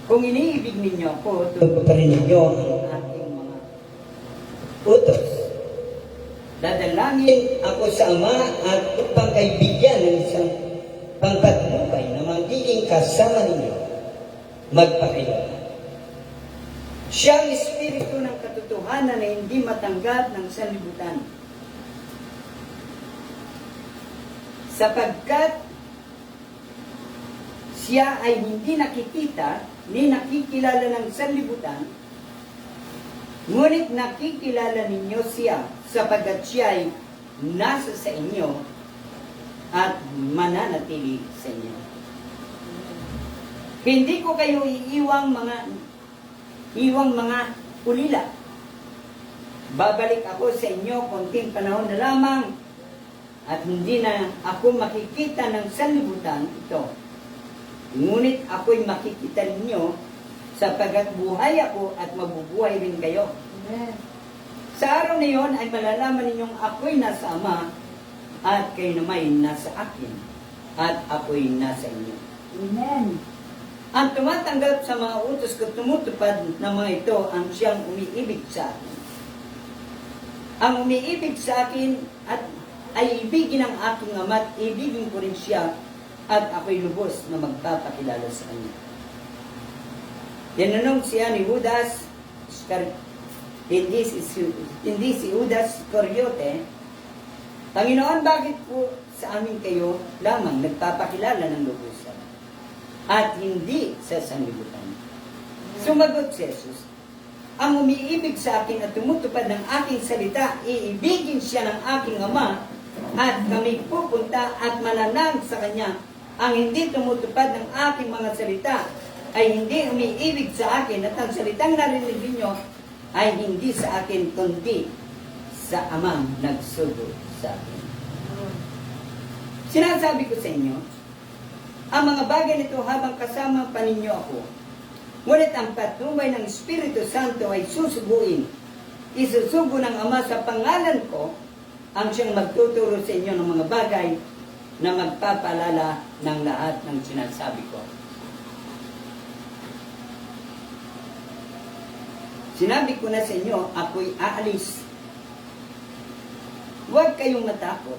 kung iniibig ninyo ako, tutuparin ninyo ang aking mga utos. Dadalangin ako sa Ama at upang kaibigyan ng isang pangpatnubay na magiging kasama ninyo magpakailanman. Siya ang Espiritu ng katotohanan na hindi matanggap ng sanlibutan. Sapagkat siya ay hindi nakikita ni nakikilala ng sanlibutan, ngunit nakikilala ninyo siya sapagkat siya ay nasa sa inyo at mananatili sa inyo. Hindi ko kayo iiwang mga ulila. Babalik ako sa inyo konting panahon na lamang at hindi na ako makikita ng sanlibutan ito. Ngunit ako'y makikita ninyo sapagkat buhay ako at mabubuhay rin kayo. Amen. Sa araw na iyon ay malalaman ninyong ako'y nasa Ama at kayo naman nasa akin at ako'y nasa inyo. Amen. Ang tumatanggap sa mga utos ko tumutupad na mga ito ang siyang umiibig sa akin. Ang umiibig sa akin at ay ibigin ang aking Ama at ibigin ko rin siya at ako'y lubos na magpapakilala sa kanya. Tinanong siya ni Judas, hindi si Judas Iscariote, Panginoon, bakit po sa amin kayo lamang nagpapakilala ng lubusan at hindi sa sanlibutan? Sumagot si Jesus, ang umiibig sa akin at tumutupad ng aking salita, iibigin siya ng aking Ama at kami pupunta at mananang sa Kanya. Ang hindi tumutupad ng aking mga salita ay hindi umiibig sa akin, at ang salitang narinig ninyo ay hindi sa akin, kundi sa Amang nagsugo sa akin. Sinasabi ko sa inyo, ang mga bagay nito habang kasama pa ninyo ako, ngunit ang patnubay ng Espiritu Santo ay susuguin. Isusugo ng Ama sa pangalan ko ang siyang magtuturo sa inyo ng mga bagay na magpapaalala ng lahat ng sinasabi ko. Sinabi ko na sa inyo, ako'y aalis. Huwag kayong matakot.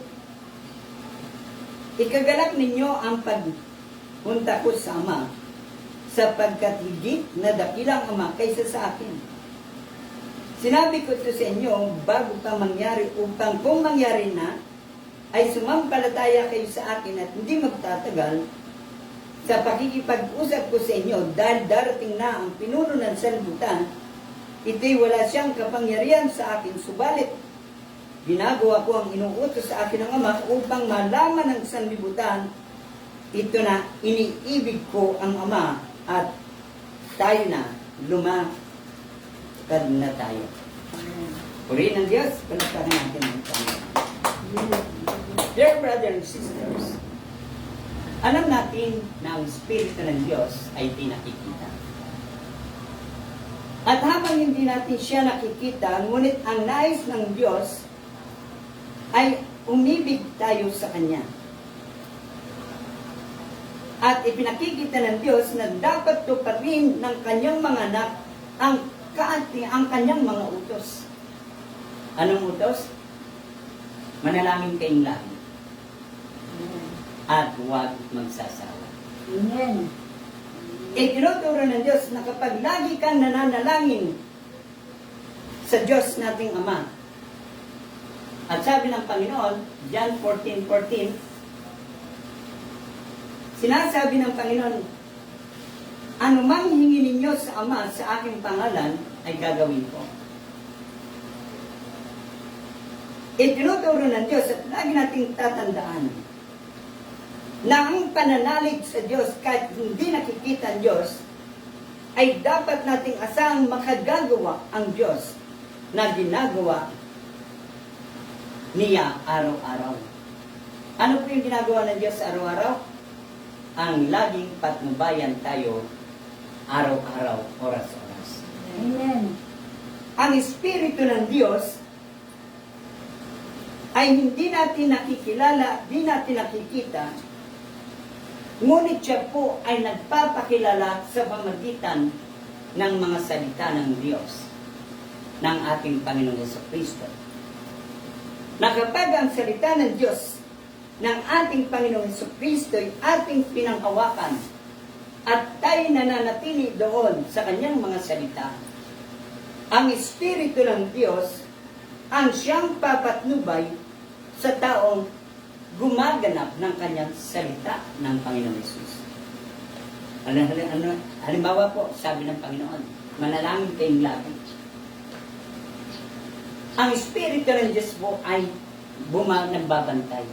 Ikagalak ninyo ang pagpunta ko sa Ama, sapagkat higit na dakilang Ama kaysa sa akin. Sinabi ko ito sa inyo bago pa mangyari, upang kung mangyari na, ay sumampalataya kayo sa akin at hindi magtatagal sa pakikipag-usap ko sa inyo, dahil darating na ang pinuno ng sanlibutan. Ito'y wala siyang kapangyarihan sa akin, subalit ginagawa ko ang inuutos sa akin ng Ama upang malaman ng sanlibutan. Ito na, iniibig ko ang Ama at tayo na, lumakad na tayo. Purihin ng Diyos, palakpakan natin ang Panginoon. Dear brothers and sisters, alam natin na ang Espiritu ng Diyos ay di nakikita. At habang hindi natin siya nakikita, ngunit ang nais ng Diyos ay umibig tayo sa Kanya. At ipinakikita ng Diyos na dapat tuparin ng Kanyang mga anak ang Kanyang mga utos. Anong utos? Manalangin kayong lagi. At huwag magsasawa. Amen. Itinuturo ng Diyos na kapag lagi kang nananalangin sa Diyos nating Ama, at sabi ng Panginoon, John 14:14, sinasabi ng Panginoon, anumang hingi ninyo sa Ama sa aking pangalan, ay gagawin ko. Itinuturo ng Diyos at lagi nating tatandaan na ang pananalig sa Diyos, kahit hindi nakikita ang Diyos, ay dapat nating asahang makagagawa ang Diyos na ginagawa niya araw-araw. Ano po yung ginagawa ng Diyos araw-araw? Ang laging patnubayan tayo araw-araw, oras-oras. Amen. Ang Espiritu ng Diyos ay hindi natin nakikilala, di natin nakikita, ngunit siya po ay nagpapakilala sa pamagitan ng mga salita ng Diyos, ng ating Panginoong Jesucristo. Na kapag ang salita ng Diyos, ng ating Panginoong Jesucristo ay ating pinanghawakan, at tayo nananatili doon sa kanyang mga salita, ang Espiritu ng Diyos ang siyang papatnubay sa taong gumaganap ng kanyang salita ng Panginoon Jesus. Halimbawa po, sabi ng Panginoon, manalangin kayong lagi. Ang Espiritu ng Diyos po ay nagbabantay.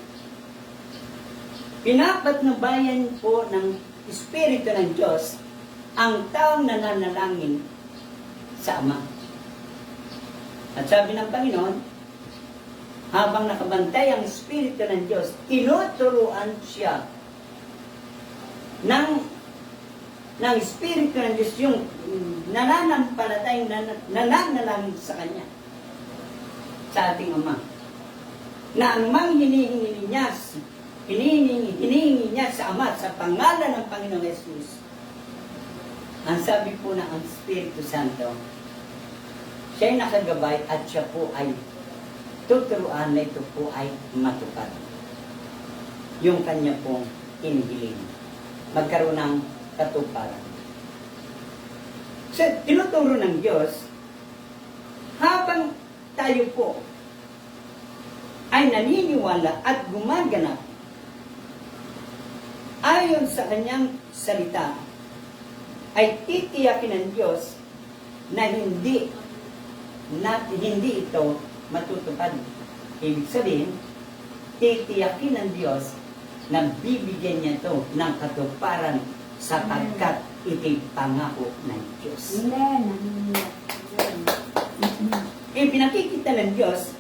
Pinapatnubayan po ng Espiritu ng Diyos ang taong nananalangin sa Ama. At sabi ng Panginoon, habang nakabantay ang Espiritu ng Diyos, tinuturuan siya ng Espiritu ng Diyos yung nananampalatayang nananalangin sa Kanya, sa ating Ama, na anumang hinihingi niya sa Ama sa pangalan ng Panginoong Jesus. Ang sabi po ng Espiritu Santo, siya'y nakagabay at siya po ay tuturuan na ito po ay matupad. Yung kanya pong inihiling. Magkaroon ng katuparan. So, tinuturo ng Diyos, habang tayo po ay naniniwala at gumaganap ayon sa kanyang salita, ay titiyakin ng Diyos na hindi ito matutupad. Ibig sabihin, titiyakin ng Diyos na bibigyan niya ito ng katuparan sapagkat ito'y pangako ng Diyos. Amen. Pinakikita ng Diyos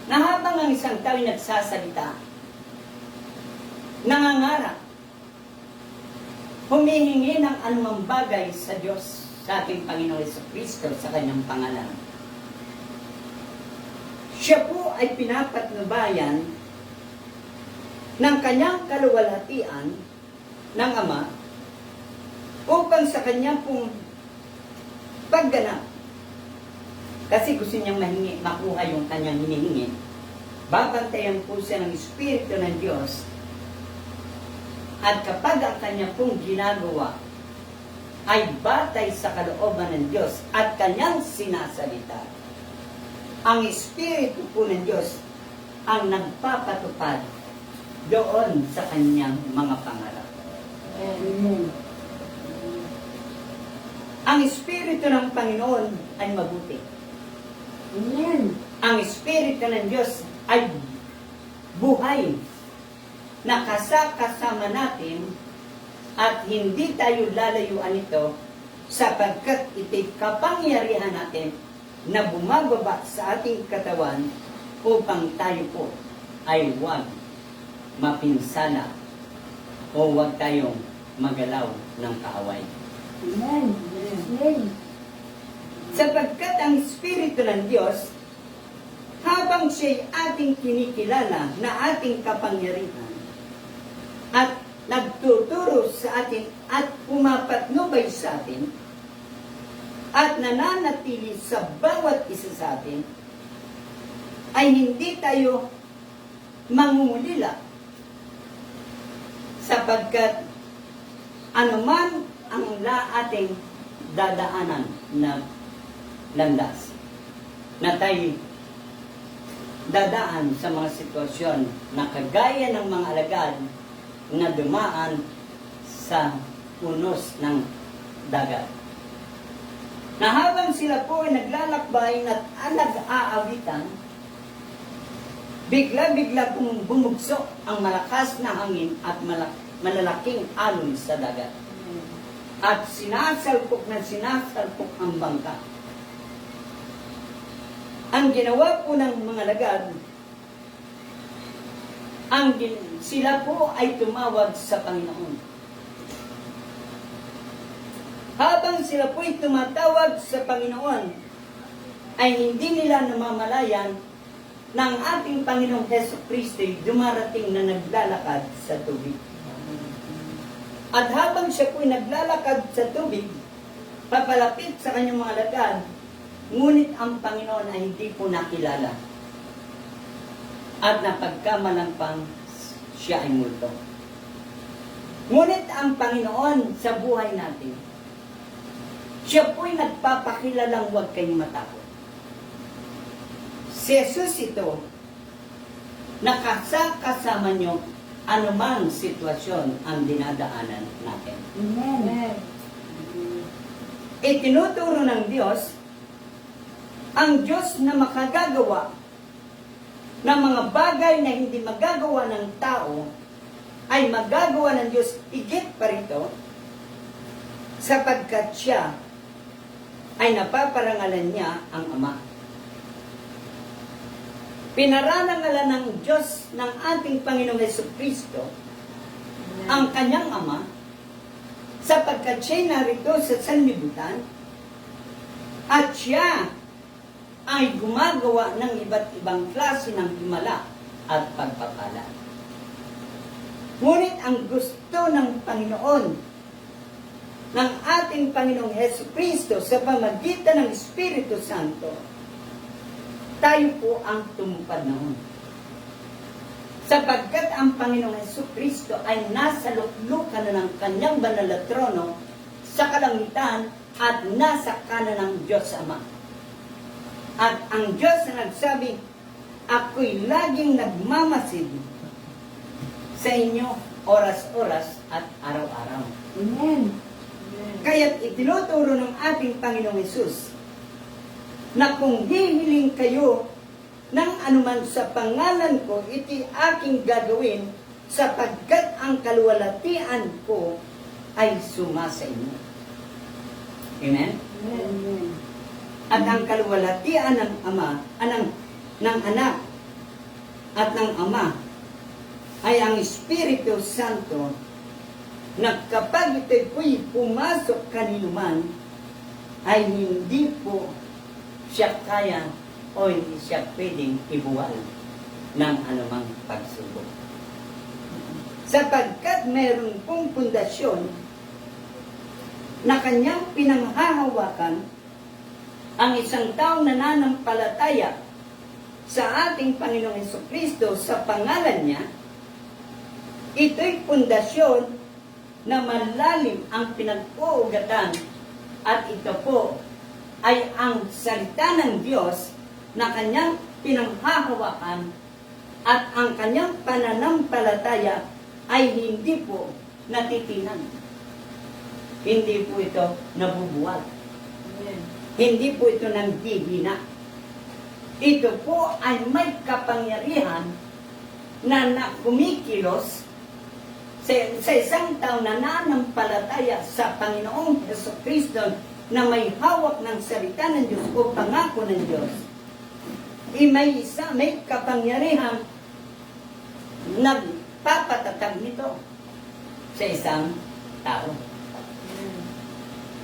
na habang ang isang tao'y nagsasalita, nangangarap, humihingi ng anumang bagay sa Diyos, sa ating Panginoon Jesucristo, sa kanyang pangalan. Siya po ay pinapatnubayan ng kanyang kaluwalhatian ng Ama upang sa kanyang pong pagganap. Kasi gusto niyang makuha yung kanyang hinihingi. Babantayan po siya ng Espiritu ng Diyos. At kapag ang kanya pong ginagawa ay batay sa kalooban ng Diyos at kanyang sinasalita, ang Espiritu po ng Diyos ang nagpapatupad doon sa kanyang mga pangarap. Amen. Ang Espiritu ng Panginoon ay mabuti. Amen. Ang Espiritu ng Diyos ay buhay na kasama natin at hindi tayo lalayuan ito sapagkat ito'y kapangyarihan natin na bumababa sa ating katawan upang tayo po ay huwag mapinsala o huwag tayong magalaw ng kaaway. Amen. Amen. Sapagkat ang Espiritu ng Diyos, habang siya'y ating kinikilala na ating kapangyarihan at nagtuturo sa atin at pumapatnubay sa atin at nananatili sa bawat isa sa atin, ay hindi tayo mangungulila sapagkat anuman ang ating dadaanan na landas na tayo dadaan sa mga sitwasyon na kagaya ng mga alagad na dumaan sa unos ng dagat. Na habang sila po ay naglalakbay at nag-aawitan, bigla-bigla pong bumugso ang malakas na hangin at malalaking alon sa dagat. At sinasalpok ang bangka. Ang ginawa po ng mga lagad, sila po ay tumawag sa Panginoon. Habang sila po ay tumatawag sa Panginoon, ay hindi nila namamalayan na ang ating Panginoong Jesucristo ay dumarating na naglalakad sa tubig. At habang siya po ay naglalakad sa tubig, papalapit sa kanyang mga lagad, ngunit ang Panginoon ay hindi po nakilala. At napagkamalampang siya ay multo. Ngunit ang Panginoon sa buhay natin, siya po'y nagpapakilalang huwag kayong matakot. Si Jesus ito, nakasama nyo anumang sitwasyon ang dinadaanan natin. Amen. Itinuturo ng Diyos ang Diyos na makagagawa ng mga bagay na hindi magagawa ng tao ay magagawa ng Diyos higit pa rito sapagkat siya ay napaparangalan niya ang Ama. Pinarangalan ng Diyos ng ating Panginoong Jesucristo ang kanyang Ama sapagkat siya'y narito sa sanlibutan at siya ay gumagawa ng iba't ibang klase ng himala at pagpapala. Ngunit ang gusto ng Panginoon, ng ating Panginoong Jesucristo sa pamagitan ng Espiritu Santo, tayo po ang tumupad noon. Sapagkat ang Panginoong Jesucristo ay nasa luklukan na ng kanyang banal na trono sa kalangitan at nasa kanan ng Diyos Ama. At ang Diyos na nagsabi, ako'y laging nagmamasid sa inyo oras-oras at araw-araw. Amen. Kaya't itinuturo ng ating Panginoong Hesus na kung hihiling kayo ng anuman sa pangalan ko, iti aking gagawin, sapagkat ang kaluwalhatian ko ay sumasa inyo. Amen? Amen. At ang kaluwalhatian ng Ama, ng Anak, at ng Ama, ay ang Espiritu Santo, na kapag ito'y pumasok kaninuman, ay hindi po siya kaya o hindi siya pwedeng ibuwal ng anumang pagsubok. Sapagkat meron pong pundasyon na kanyang pinanghahawakan ang isang taong nananampalataya sa ating Panginoong Jesucristo sa pangalan niya, ito'y pundasyon na malalim ang pinag-uugatan at ito po ay ang salita ng Diyos na kanyang pinanghahawakan at ang kanyang pananampalataya ay hindi po natitinan. Hindi po ito nabubuwal. Hindi po ito nanghihina. Ito po ay may kapangyarihan na kumikilos sa isang tao na nananampalataya sa Panginoong Jesucristo na may hawak ng salita ng Diyos o pangako ng Diyos. May kapangyarihan nagpapatatag nito sa isang tao.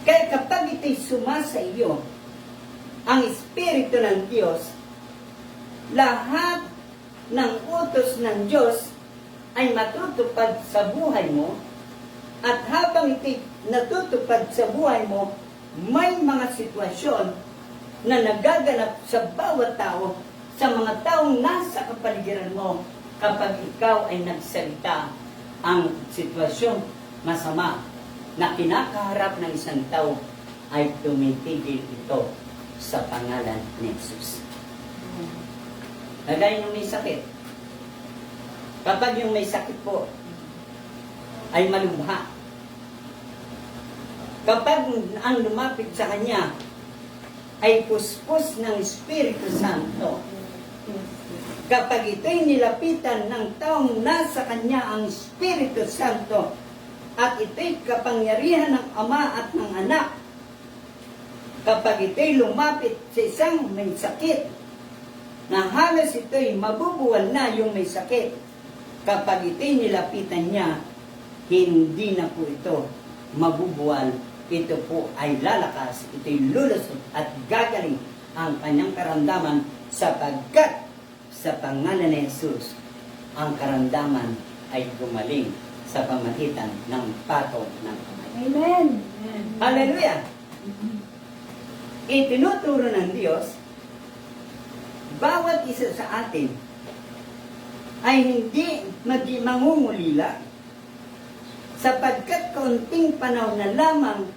Kaya kapag ito'y sumasa iyo, ang Espiritu ng Diyos, lahat ng utos ng Diyos ay matutupad sa buhay mo, at habang ito'y natutupad sa buhay mo, may mga sitwasyon na nagaganap sa bawat tao, sa mga taong nasa kapaligiran mo, kapag ikaw ay nagsalita ang sitwasyon masama na kinakaharap ng isang tao, ay tumitigil ito sa pangalan ni Jesus. Lagay yung may sakit. Kapag yung may sakit po ay malubha, kapag ang lumapit sa kanya ay puspos ng Espiritu Santo, kapag ito'y nilapitan ng taong nasa kanya ang Espiritu Santo, at ito'y kapangyarihan ng Ama at ng Anak, kapag ito'y lumapit sa isang may sakit, na halos ito'y mabubuwal na yung may sakit, kapag ito'y nilapitan niya, hindi na po ito mabubuwal. Ito po ay lalakas, ito'y lulusot at gagaling ang kanyang karamdaman, sapagkat sa pangalan ni Jesus, ang karamdaman ay gumaling sa pamagitan ng patong ng kamay. Amen. Hallelujah! Itinuturo ng Diyos, bawat isa sa atin ay hindi mangungulila, sapagkat kaunting panahon na lamang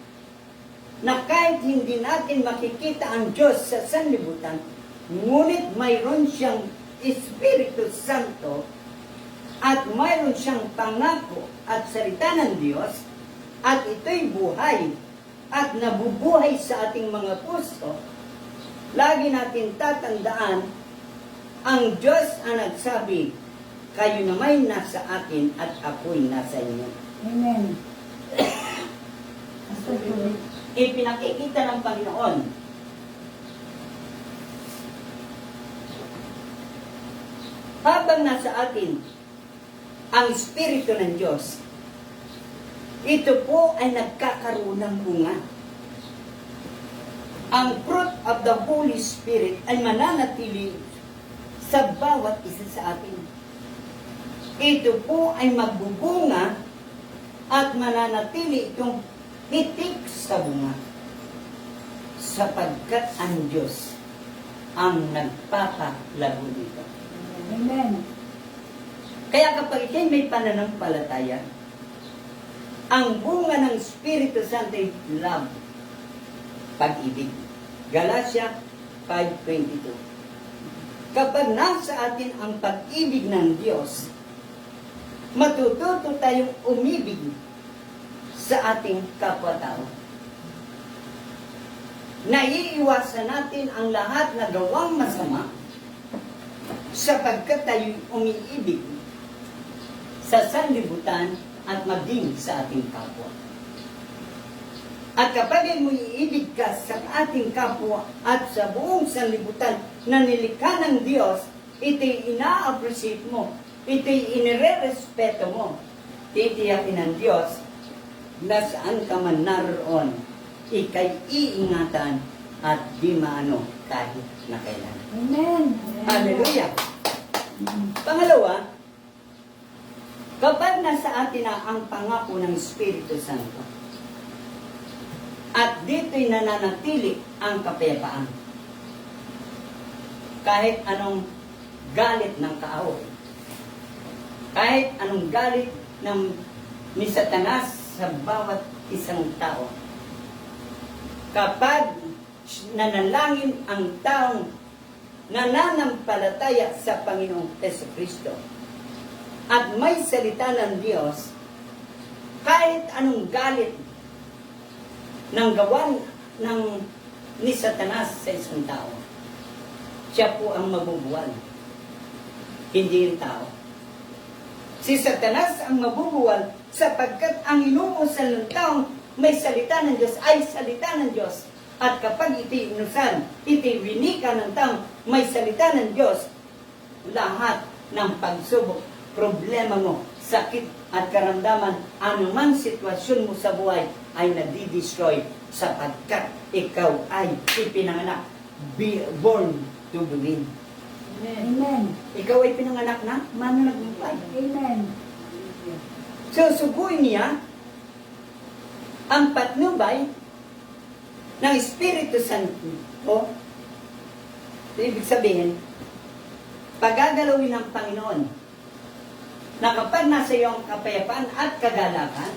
na kahit hindi natin makikita ang Diyos sa sanlibutan, ngunit mayroon siyang Espiritu Santo at mayroon siyang pangako at salita ng Diyos, at ito'y buhay at nabubuhay sa ating mga puso. Lagi natin tatandaan, ang Diyos ang nagsabi, kayo nama'y nasa akin at ako'y nasa inyo. Amen. Ipinakikita ng Panginoon habang nasa atin ang Espiritu ng Diyos, ito po ay nagkakaroon ng bunga. Ang fruit of the Holy Spirit ay mananatili sa bawat isa sa atin. Ito po ay magbubunga at mananatili itong itik sa bunga, sapagkat ang Diyos ang nagpapalago dito. Amen. Kaya kapag ikay may pananampalataya, ang bunga ng Espiritu Santo ay love, pag-ibig. Galatia 5:22. Kapag nasa atin ang pag-ibig ng Diyos, matututo tayong umibig sa ating kapwa-tao. Naiiwasan natin ang lahat na gawang masama sapagkat tayo umiibig sa sanlibutan at maging sa ating kapwa. At kapag mo iibig ka sa ating kapwa at sa buong sanlibutan na nilikha ng Diyos, ito'y ina-appreciate mo, ito'y inirerespeto mo. Titiyakin ng Diyos na saan ka man naroon, ikay iingatan at di maano kahit na kailan. Amen. Hallelujah! Pangalawa, kapag nasa atin na ang pangako ng Espiritu Santo, at dito'y nananatili ang kapayapaan, kahit anong galit ng kaaway, kahit anong galit ni Satanas sa bawat isang tao, kapag nanalangin ang taong nananampalataya sa Panginoong Jesucristo at may salita ng Diyos, kahit anong galit ng gawan ni Satanas sa isang tao, siya po ang mabubuwal, hindi yung tao. Si Satanas ang mabubuwal sapagkat ang inuusan ng taong may salita ng Diyos ay salita ng Diyos. At kapag ito'y inusan, ito'y winika ng taong may salita ng Diyos, lahat ng pagsubok, problema mo, sakit at karamdaman, anumang sitwasyon mo sa buhay ay nadi-destroy sapagkat ikaw ay ipinanganak, born to win. Amen. Ikaw ay pinanganak na mananagumpay. Amen. Susuguin niya ang patnubay ng Espiritu Santo. Ibig sabihin, pagagalawin ng Panginoon na kapag nasa iyo ang kapayapaan at kagalakan,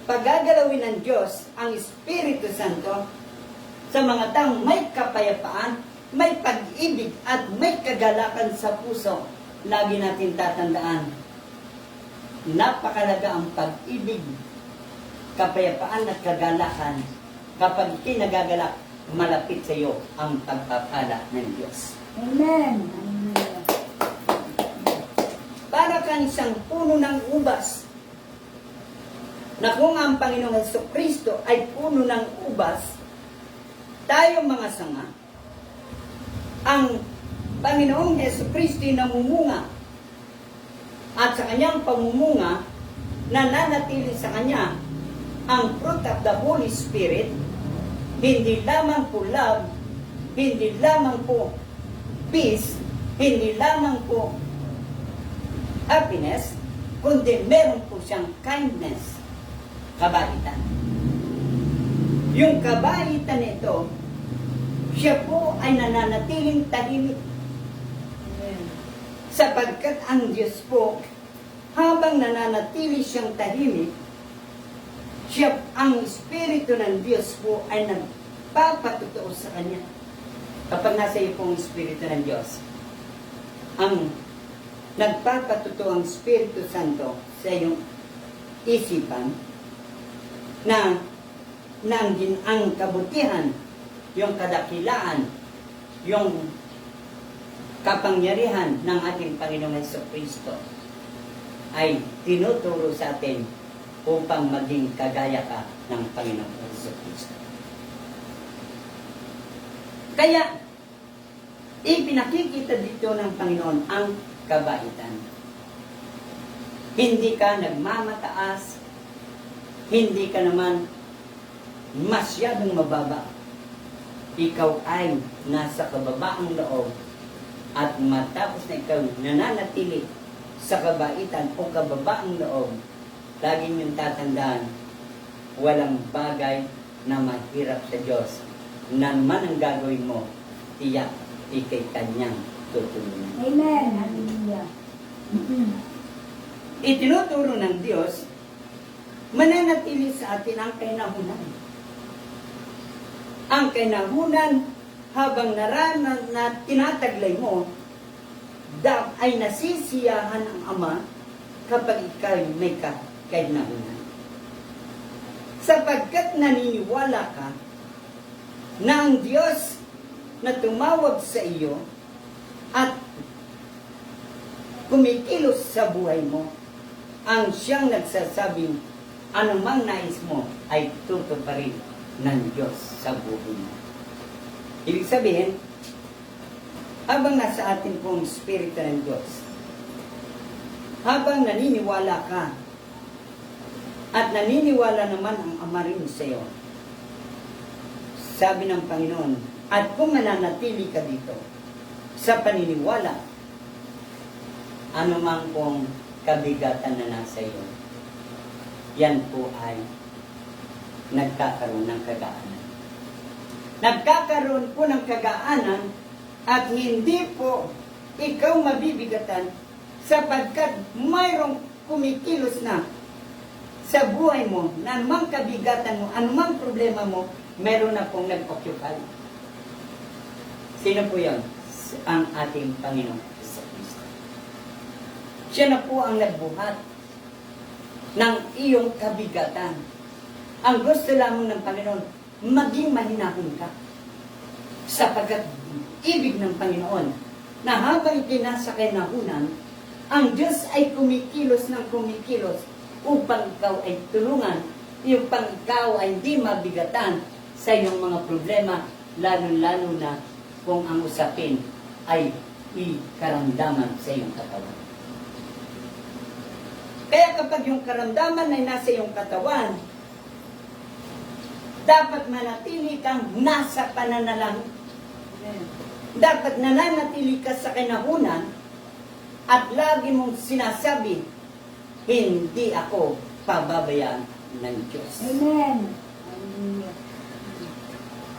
pagagalawin ng Diyos ang Espiritu Santo sa mga taong may kapayapaan, may pag-ibig at may kagalakan sa puso. Lagi natin tatandaan, napakalaga ang pag-ibig, kapayapaan at kagalakan. Kapag ikinagagalak, malapit sa iyo ang pagpapala ng Diyos. Amen. Para kang isang puno ng ubas, na kung ang Panginoong Jesucristo ay puno ng ubas, tayo mga sanga, ang Panginoong Jesucristo ay namumunga, at sa kanyang pamumunga, nananatili sa kanya ang fruit of the Holy Spirit, hindi lamang po love, hindi lamang po peace, hindi lamang po happiness, kundi meron po siyang kindness, kabaitan. Yung kabaitan nito, siya po ay nananatiling tahimik. Sapagkat ang Diyos po, habang nananatili siyang tahimik, siya, ang Espiritu ng Diyos po ay nagpapatutuo sa Kanya. Kapag nasa iyo pong Espiritu ng Diyos, ang nagpapatutuo ang Espiritu Santo sa iyong isipan na ang kabutihan, yung kadakilaan, yung kapangyarihan ng ating Panginoong Jesucristo ay tinuturo sa atin upang maging kagaya ka ng Panginoong Jesucristo. Kaya, ipinakikita dito ng Panginoon ang kabaitan. Hindi ka nagmamataas, hindi ka naman masyadong mababa. Ikaw ay nasa kababaang loob at matapos na ikaw nananatili sa kabaitan o kababaang loob, lagi niyong tatandaan, walang bagay na mahirap sa Diyos. Naman ang gagawin mo, tiyak, ikay Kanyang tutulungan. Amen. Hallelujah. Itinuturo ng Diyos, mananatili sa atin ang kainahunan. Ang kainahunan, habang naranan na tinataglay mo, ay nasisiyahan ang Ama kapag ikaw may kainahunan. Sapagkat naniniwala ka na ang Diyos na tumawag sa iyo at kumikilos sa buhay mo. Ang siyang nagsasabing, anumang nais mo ay tutuparin ng Diyos sa buhay mo. Ibig sabihin, habang nasa atin pong Espiritu ng Diyos, habang naniniwala ka, at naniniwala naman ang Ama rin sa iyo, sabi ng Panginoon, at kung mananatili ka dito sa paniniwala, anumang pong kabigatan na nasa iyo, yan po ay nagkakaroon ng kagaanan. Nagkakaroon po ng kagaanan at hindi po ikaw mabibigatan sapagkat mayroong kumikilos na sa buhay mo, na anumang kabigatan mo, anumang problema mo, meron na pong nag-occupy. Sino po yun? Ang ating Panginoon sa Kristo. Siya na po ang nagbuhat ng iyong kabigatan. Ang gusto lamang ng Panginoon, maging mahinahon ka. Sapagkat ibig ng Panginoon, na habang itinasakay na hunan, ang Diyos ay kumikilos ng kumikilos upang ikaw ay tulungan, upang ikaw ay hindi mabigatan sa iyong mga problema, lalo-lalo na kung ang usapin ay ikaramdaman sa iyong katawan. Kaya kapag yung karamdaman ay nasa iyong katawan, dapat manatili kang nasa pananalangin. Dapat nananatili ka sa kinahunan at lagi mong sinasabi, hindi ako pababayaan ng Diyos. Amen.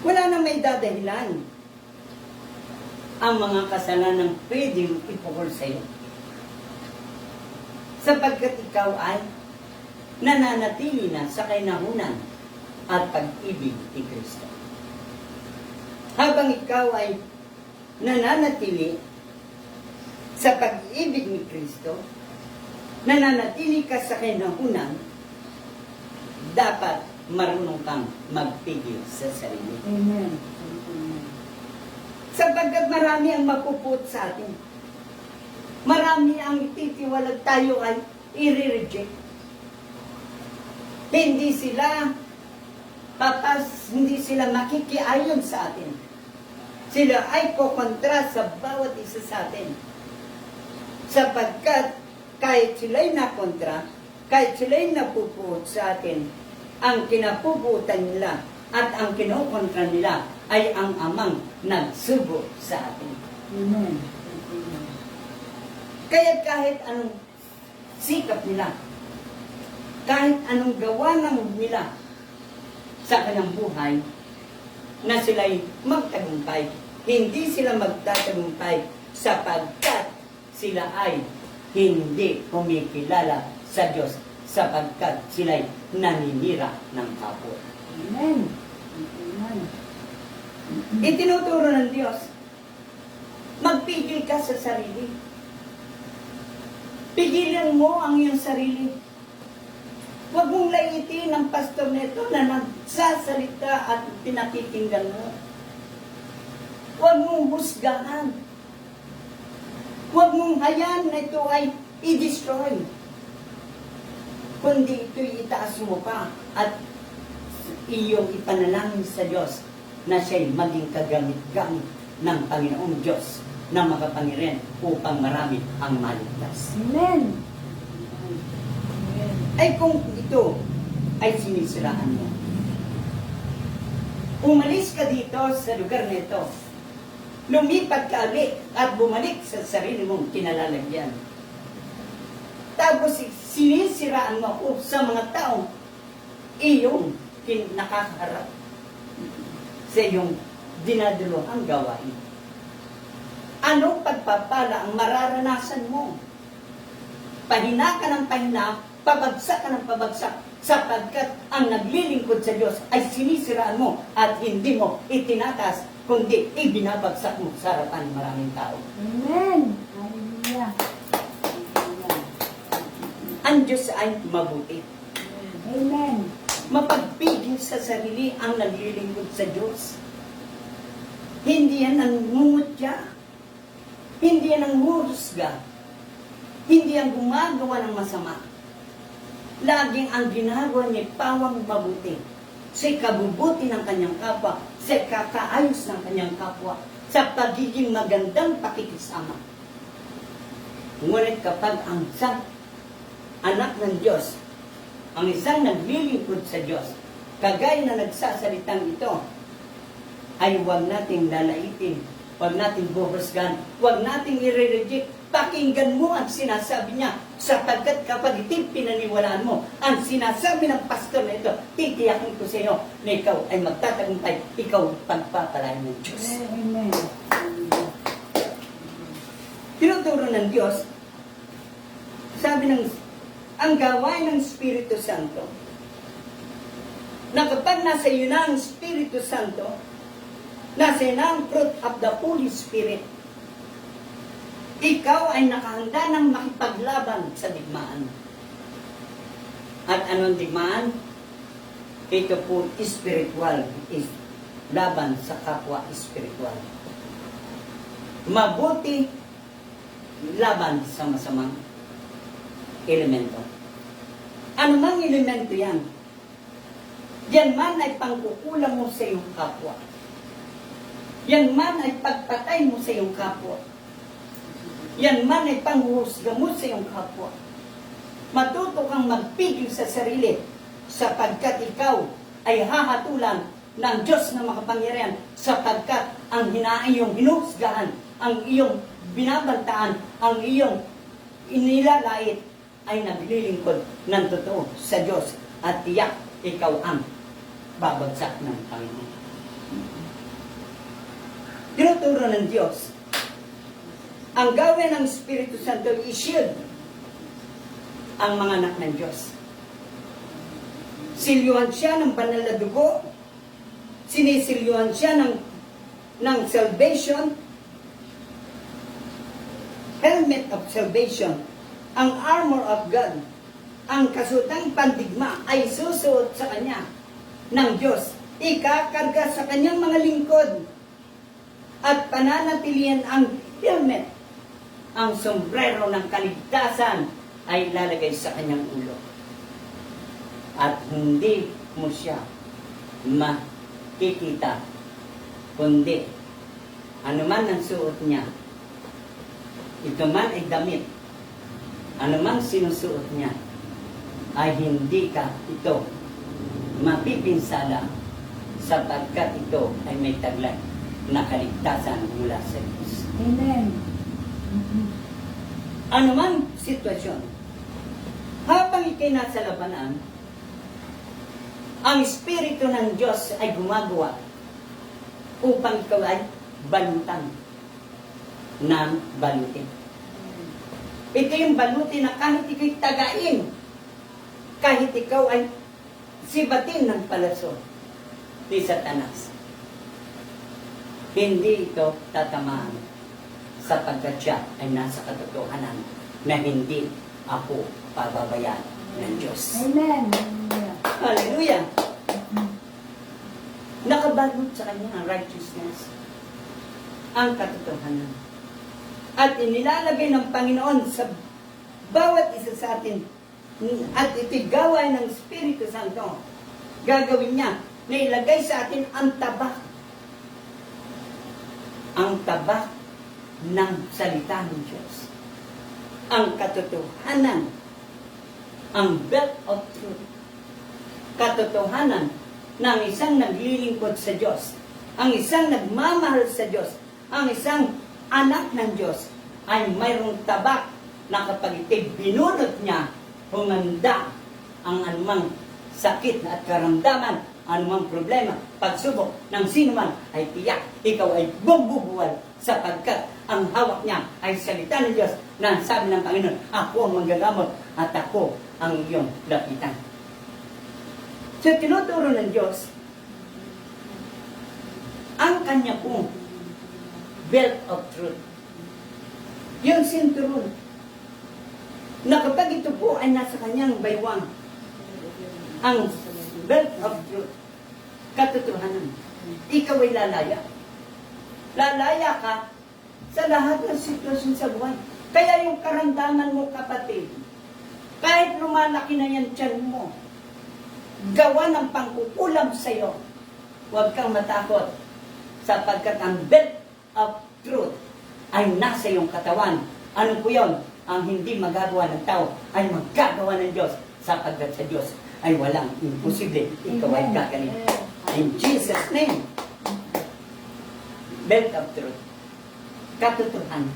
Wala nang may dadahilan ang mga kasalanan pwedeng ipukol sa iyo. Sapagkat ikaw ay nananatili na sa kinahunan at pag-ibig ni Kristo. Habang ikaw ay nananatili sa pag-ibig ni Kristo, nananatili ka sa kinahunan, dapat marunong kang magpigil sa sarili. Amen. Sapagkat marami ang mapuput sa atin. Marami ang ititiwalag tayo ay i-reject. Hindi sila hindi sila makikiayon sa atin. Sila ay kukontra sa bawat isa sa atin. Sapagkat kahit sila'y nakontra, kahit sila'y napupuot sa atin, ang kinapuputan nila at ang kinukontra nila ay ang amang nagsugo sa atin. Amen. Kaya kahit anong sikap nila, kahit anong gawa ng nila sa kanyang buhay, na sila'y magtagumpay, hindi sila magtatagumpay sapagkat sila ay hindi kumikilala sa Diyos, sapagkat sila'y naninira ng kapwa. Amen. Amen. Itinuturo ng Diyos, magpigil ka sa sarili. Pigilan mo ang iyong sarili. Huwag mong laitin ang pastor nito na nagsasalita at pinakikinggan mo. Huwag mong husgahan. Huwag mong hayaan na ito ay i-destroy. Kundi ito'y itaas mo pa at iyong ipanalangin sa Diyos na siya'y maging kagamit-gamit ng Panginoong Diyos na makapangyarihan upang marami ang maligtas. Amen. Ay kung ito ay sinisiraan mo, umalis ka dito sa lugar nito, lumipat ka ulit at bumalik sa sarili mong kinalalagyan. Tapos sinisiraan mo ako sa mga taong iyong nakakaharap sa iyong dinaduluhang gawain. Anong pagpapala ang mararanasan mo? Pahina ka ng pahina, pabagsak ka ng pabagsak, sapagkat ang naglilingkod sa Diyos ay sinisiraan mo at hindi mo itinatas, kundi ibinabagsak mo sa harapan ng maraming tao. Amen. Hallelujah. Ang Diyos ay mabuti. Amen. Mapagpigil sa sarili ang naglilingkod sa Diyos. Hindi yan ang mumutya. Hindi yan ang hurusga. Hindi ang gumagawa ng masama. Laging ang ginagawa niya pawang mabuti. Sa kabubuti ng kanyang kapwa, sa kakaayos ng kanyang kapwa, sa pagiging magandang pakikisama. Ngunit kapag ang isang anak ng Diyos, ang isang naglilingkod sa Diyos, kagaya na nagsasalitang ito, ay huwag nating lalaitin, huwag nating buhusgan, huwag nating i-reject. Pakinggan mo ang sinasabi niya, sapagkat kapag ito'y pinaniwalaan mo, ang sinasabi ng pastor na ito, titiyakin ko sa iyo na ikaw ay magtatagumpay, ikaw pagpapalain ng Diyos. Amen. Tinuturo ng Diyos, sabi ng, ang gawain ng Espiritu Santo, na kapag nasa iyo na ang Espiritu Santo, nasa iyo na ang fruit of the Holy Spirit, ikaw ay nakahanda ng makipaglaban sa digmaan. At anong digmaan? Ito po spiritual, is laban sa kapwa spiritual. Mabuti laban sa masamang elemento. Ano mang elemento yan? Yan man ay pangkukulang mo sa iyong kapwa. Yan man ay pagpatay mo sa iyong kapwa. Yan man ay panghuhusga mo sa iyong kapwa. Matuto kang magpigil sa sarili sapagkat ikaw ay hahatulan ng Diyos na makapangyarihan sapagkat ang iyong hinuhusgahan, ang iyong binabantaan, ang iyong inilalait ay naglilingkod ng totoo sa Diyos at tiyak ikaw ang babagsak ng Panginoon. Tinuturo ng Diyos, ang gawin ng Espiritu Santo i-shield ang mga anak ng Diyos. Silyuhan siya ng banal na dugo, sinisilyuhan siya ng salvation, helmet of salvation, ang armor of God, ang kasutang pandigma ay susuot sa kanya ng Diyos, ikakarga sa kanyang mga lingkod, at pananatilian ang helmet, ang sombrero ng kaligtasan ay lalagay sa kanyang ulo. At hindi mo siya makikita, kundi anuman ang suot niya, ito man ay damit, anuman sinusuot niya, ay hindi ka ito mapipinsala sapagkat ito ay may taglay na kaligtasan mula sa Diyos. Amen. Anumang sitwasyon, habang ikay nasa labanan, ang Espiritu ng Diyos ay gumagawa upang ikaw ay balutan ng balutin. Ito yung balutin na kahit ikaw'y tagain, kahit ikaw ay sibatin ng palaso ni Satanas, hindi ito tatamaan sapagkat siya ay nasa katotohanan na hindi ako pababayaan ng Diyos. Amen. Hallelujah! Nakabalot sa kanya ang righteousness, ang katotohanan. At inilalagay ng Panginoon sa bawat isa sa atin, at ito'y gawain ng Espiritu Santo. Gagawin niya na ilagay sa atin ang tabak. Ang tabak ng salita ng Diyos. Ang katotohanan. Ang belt of truth. Katotohanan ng isang naglilingkod sa Diyos. Ang isang nagmamahal sa Diyos. Ang isang anak ng Diyos ay mayroong tabak na kapag ito'y binunot niya, humanda ang anumang sakit at karamdaman, anumang problema, pagsubok ng sinuman ay tiyak, ikaw ay bumbubuwal sapagkat ang hawak niya ay salita ng Diyos na sabi ng Panginoon, ako ang manggagamot at ako ang iyong lapitan. So tinuturo ng Diyos ang kanya pong belt of truth. Yung sinturon na kapag ito po ay nasa kanyang baywang, ang belt of truth, katotohanan, ikaw ay lalaya. Lalaya ka sa lahat ng sitwasyon sa buhay. Kaya yung karamdaman mo, kapatid, kahit lumalaki na yan tiyan mo, gawa ng pangkukulam sa'yo, huwag kang matakot, sapagkat ang belt of truth ay nasa iyong katawan. Ano po yun? Ang hindi magagawa ng tao ay magagawa ng Diyos, sapagkat sa Diyos ay walang imposible. Ikaw ay gagaling. In Jesus' name. Belt of truth. Katotohanan.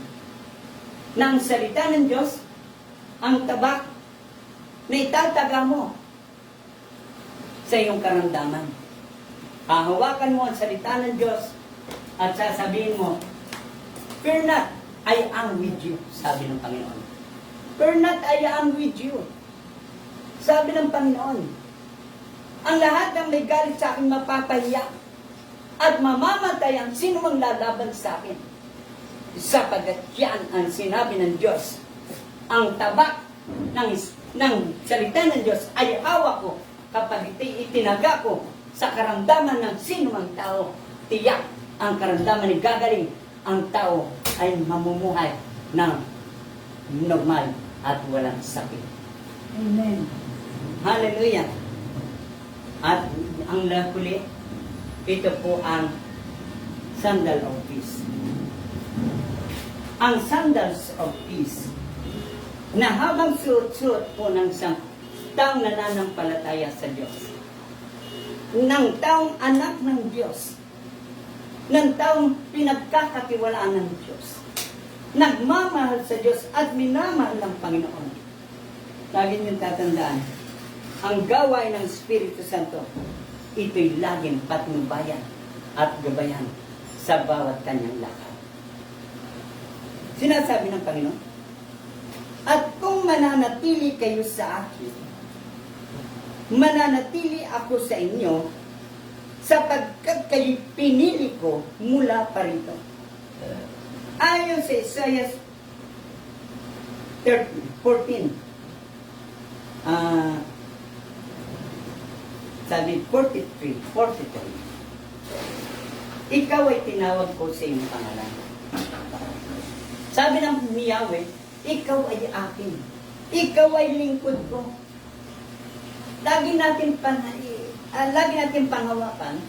Nang salita ng Diyos, ang tabak na itataga mo sa iyong karamdaman. Hahawakan mo ang salita ng Diyos at sasabihin mo, "Fear not, I am with you," sabi ng Panginoon. "Fear not, I am with you," sabi ng Panginoon. Ang lahat ng may galit sa akin mapapahiya at mamamatay ang sino mang lalaban sa akin. Sapagat yan ang sinabi ng Diyos. Ang tabak ng salita ng Diyos ay hawak ko kapag itinaga ko sa karamdaman ng sino mang tao. Tiyak ang karamdaman ay gagaling. Ang tao ay mamumuhay ng normal at walang sakit. Amen. Hallelujah. At ang huli, ito po ang sandal of peace. Ang sandals of peace na habang suot-suot po ng isang taong nananampalataya sa Diyos, ng taong anak ng Diyos, ng taong pinagkakatiwalaan ng Diyos, nagmamahal sa Diyos at minamahal ng Panginoon. Lagi niyong tatandaan, ang gawain ng Espiritu Santo, ito'y laging patnubayan at gabayan sa bawat kanyang lakad. Sinasabi ng Panginoon, "At kung mananatili kayo sa akin, mananatili ako sa inyo, sapagkat kayo pinili ko mula pa rito." Ayon sa Isaiah 14, sabi 43, "Ikaw ay tinawag ko sa iyong pangalan." Sabi ng Yahweh, ikaw ay akin. Ikaw ay lingkod ko. Lagi natin panghawakan,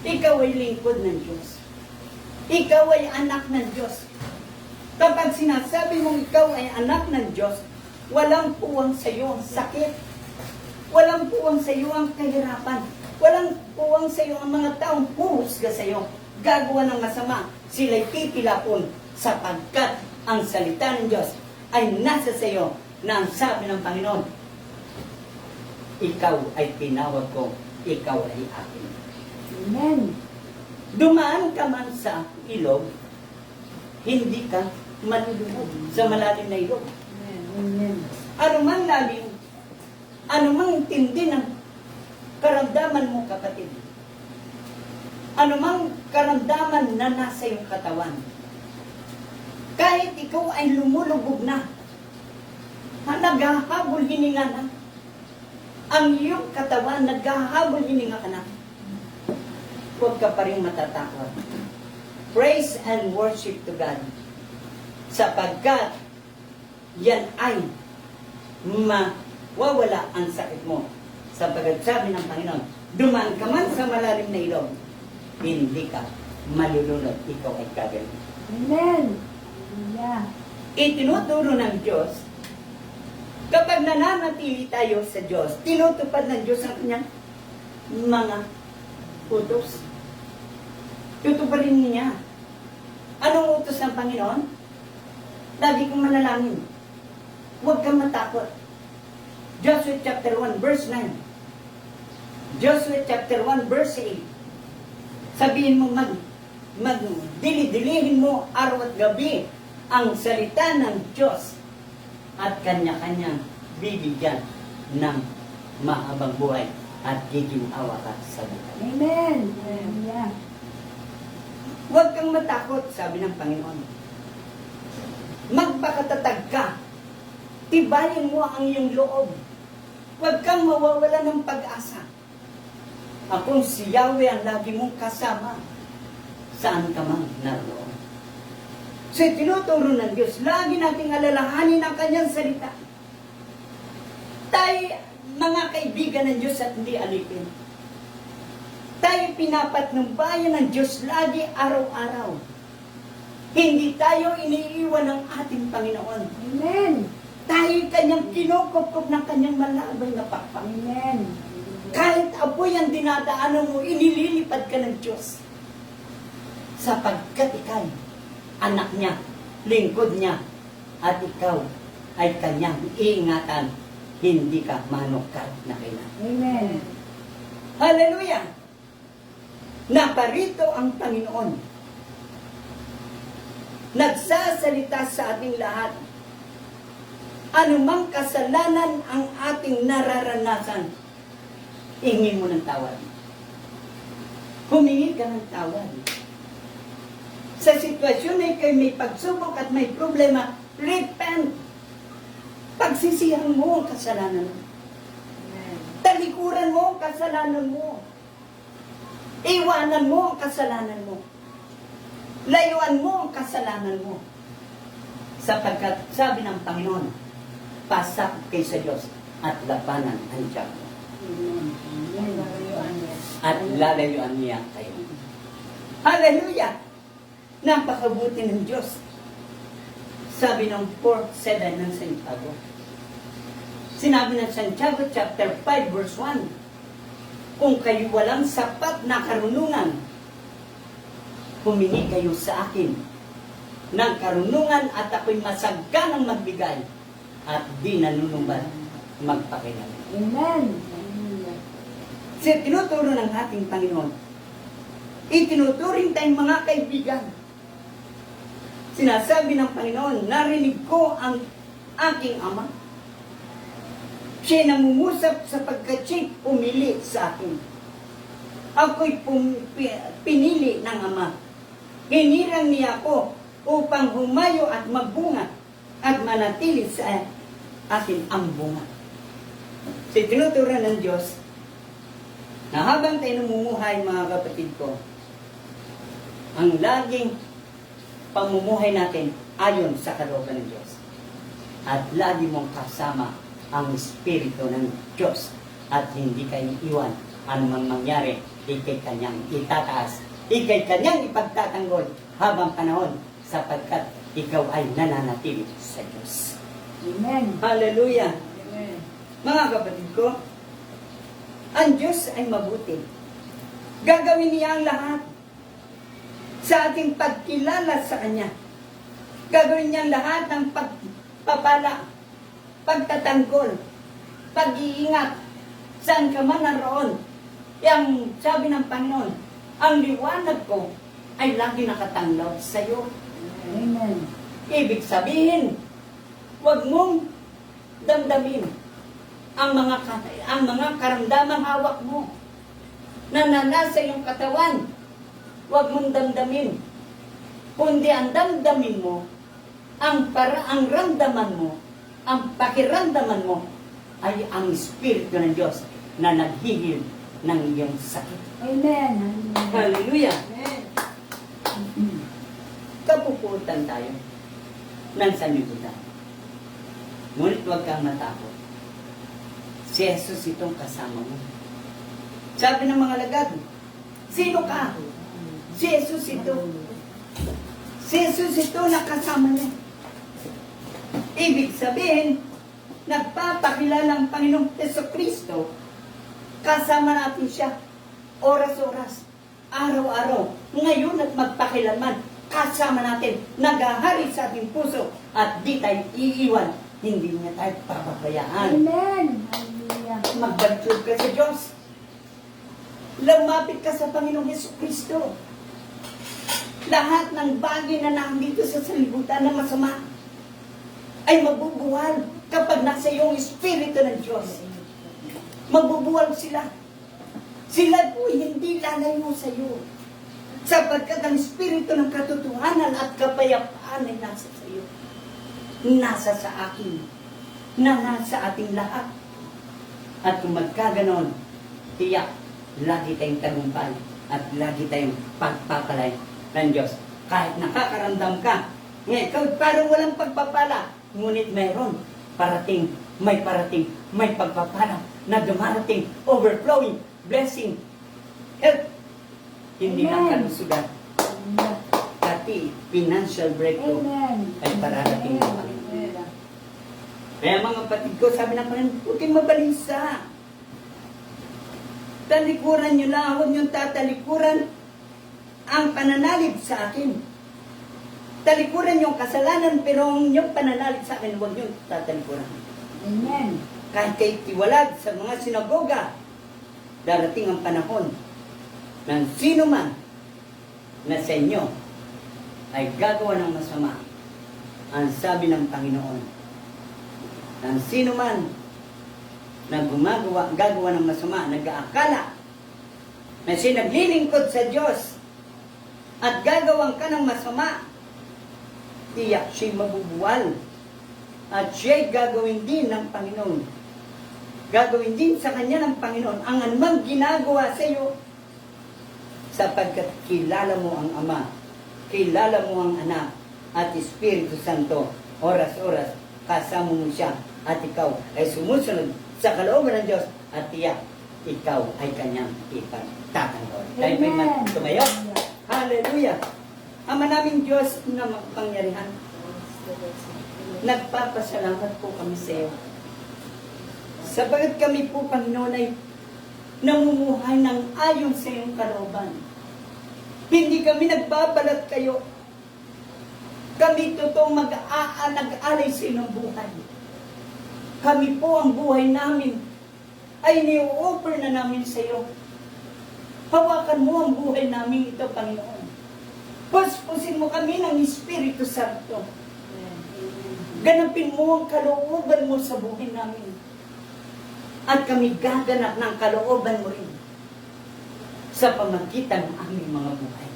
ikaw ay lingkod ng Diyos. Ikaw ay anak ng Diyos. Kapag sinasabi mong ikaw ay anak ng Diyos, walang puwang sa iyo ang sakit. Walang puwang sa iyo ang kahirapan. Walang puwang sa iyo ang mga taong huhusga sa iyo. Gagawa ng masama. Sila'y titilapon sapagkat ang salita ng Diyos ay nasa sa iyo na ang sabi ng Panginoon, ikaw ay tinawag ko, ikaw ay akin. Amen. Dumaan ka man sa ilog, hindi ka malulunod sa malalim na ilog. Amen. Anumang lalim, anumang tindi ng karamdaman mo, kapatid, anumang karamdaman na nasa iyong katawan, kahit ikaw ay lumulubog na, naghahabol hininga na, ang iyong katawan naghahabol hininga ka na, huwag ka pa rin matatakot. Praise and worship to God, sapagkat yan ay mawawala ang sakit mo. Sapagkat sabi ng Panginoon, dumaan ka man sa malalim na ilog, hindi ka malulunod, ikaw ay gagaling. Amen. Yeah. Itinuturo ng Diyos, kapag nananatili tayo sa Diyos, tinutupad ng Diyos ang kanyang mga utos. Tutuparin niya. Anong utos ng Panginoon? Lagi kong manalangin. Huwag kang matakot. Joshua chapter 1 verse 9. Joshua chapter 1 verse 8. Sabihin mo dili-dilihin mo araw at gabi ang salita ng Diyos at kanya-kanyang bibigyan ng mahabang buhay at giginhawa ka sa buhay. Amen. Yeah. Huwag kang matakot, sabi ng Panginoon. Magpakatatag ka. Tibayin mo ang iyong loob. Huwag kang mawawala ng pag-asa. Akong si Yahweh ang lagi mong kasama, saan ka man naroon. So, tinuturo ng Diyos, lagi nating alalahanin ang kanyang salita. Tayo, mga kaibigan ng Diyos at hindi alipin. Tayo pinapatnubayan ng Diyos lagi araw-araw. Hindi tayo iniiwan ng ating Panginoon. Amen. Tayo kanyang kinukupkup ng kanyang malabay na pakpak. Amen. Kahit apoy ang dinadaanan mo, inililipad ka ng Diyos. Sapagkat ikaw, anak niya, lingkod niya, at ikaw ay kanyang iingatan, hindi ka manukad na kailan. Amen. Hallelujah! Naparito ang Panginoon. Nagsasalita sa ating lahat. Anumang kasalanan ang ating nararanasan, hingi mo ng tawad. Humingi ka ng tawad. Sa sitwasyon na ikaw may pagsubok at may problema, repent. Pagsisihan mo ang kasalanan mo. Talikuran mo ang kasalanan mo. Iwanan mo ang kasalanan mo. Layuan mo ang kasalanan mo. Sapagkat sabi ng Panginoon, pasakop kayo sa Diyos at labanan ang diabo. At lalayuan niya kayo. Hallelujah! Napakabuti ng Diyos. Sabi ng 4:7 ng Santiago. Sinabi ng Santiago chapter 5 verse 1, kung kayo walang sapat na karunungan, humingi kayo sa akin ng karunungan at ako'y masaganang magbigay at di nanunumbat magpakilang. Amen. Siya tinuturo ng ating Panginoon. Itinuturing tayong mga kaibigan. Sinasabi ng Panginoon, narinig ko ang aking Ama. Siya namumusap sapagkat siya pumili sa akin. Ako'y pinili ng Ama. Hinirang niya ako upang humayo at magbunga at manatili sa akin ang bunga. So, tinuturo ng Diyos na habang tayo namumuhay, mga kapatid ko, ang laging pamumuhay natin ayon sa kalooban ng Diyos. At lagi mong kasama ang Espiritu ng Diyos at hindi kayo iwan anumang mangyari, ikay kanyang itataas, ikay kanyang ipagtatanggol habang panahon sapagkat ikaw ay nananatili sa Diyos. Amen. Hallelujah! Amen. Mga kapatid ko, ang Diyos ay mabuti. Gagawin niya ang lahat sa ating pagkilala sa Kanya. Gagawin niya ang lahat ng pagpapala, pagtatanggol, pag-iingat, saan ka man naroon. Yang sabi ng Panginoon, ang liwanag ko ay lagi nakatanglaw sa iyo. Amen. Ibig sabihin, huwag mong damdamin ang mga karamdamang hawak mo na nasa iyong katawan. Huwag mong damdamin. Kundi ang damdamin mo, ang ramdaman mo, ang pakiramdaman mo ay ang Espiritu ng Diyos na naghihil ng iyong sakit. Amen. Hallelujah! Amen. Kapuputan tayo ng sanlibutan. Ngunit huwag kang matakot. Si Jesus itong kasama mo. Sabi ng mga lagad, sino ka? Si Jesus ito. Si Jesus ito nakasama niya. Ibig sabihin, nagpapakilala ang Panginoong Jesucristo, kasama natin siya, oras-oras, araw-araw, ngayon at magpakilaman, kasama natin, naghahari sa ating puso, at di tayo iiwan, hindi niya tayo papabayaan. Amen. Hallelujah. Magbantod ka sa Diyos. Lumapit ka sa Panginoong Jesucristo. Lahat ng bagay na nandito sa sanlibutan na masama ay mabubuwal kapag nasa iyong Espiritu ng Diyos. Magbubuwal sila. Sila po hindi lalayo sa iyo. Sapagkat ang Espiritu ng katotohanan at kapayapaan ay nasa sa iyo. Nasa sa akin. Na nasa ating lahat. At kung magkaganon, tiyak, lagi tayong tagumpay at lagi tayong pagpapalay ng Diyos. Kahit nakakaramdam ka Ngayon, ikaw parang walang pagpapala. Ngunit mayroon. Parating, may pagpapala na dumarating, overflowing, blessing, health. Hindi lang kalusugan. Pati financial breakthrough ay pararating ng Panginoon. Kaya mga kapatid ko, sabi ng Panginoon, huwag kayong mabalisa. Talikuran nyo lang, huwag nyo tatalikuran ang pananalig sa akin. Talikuran yung kasalanan, pero yung pananalig sa akin, huwag nyo tatalikuran. Amen. Kahit kay tiwalag sa mga sinagoga, darating ang panahon ng sino man na sa inyo ay gagawa ng masama. Ang sabi ng Panginoon, ng sino man na gagawa ng masama, nag-aakala na siya naglilingkod sa Diyos at gagawang ka ng masama, tiyak siya'y mabubuwal at siya'y gagawin din ng Panginoon. Gagawin din sa kanya ng Panginoon ang anumang ginagawa sa iyo, sapagkat kilala mo ang Ama, kilala mo ang Anak at Espiritu Santo. Oras-oras kasama mo siya at ikaw ay sumusunod sa kalooban ng Diyos at tiyak ikaw ay kanyang ipagtatanggol. Tayo may tumayo. Hallelujah! Ama naming Diyos na makapangyarihan, nagpapasalamat po kami sa iyo. Sabagat kami po, Panginoon, ay namumuhay ng ayon sa iyong kalooban. Hindi kami nagbabalat kayo. Kami totoong nag-aalay sa iyong buhay. Kami po ang buhay namin ay ni-offer na namin sa iyo. Hawakan mo ang buhay namin ito, Panginoon. Puspusin mo kami ng Espiritu Santo. Ganapin mo ang kalooban mo sa buhay namin. At kami gaganap ng kalooban mo rin sa pamagitan ng aming mga buhay.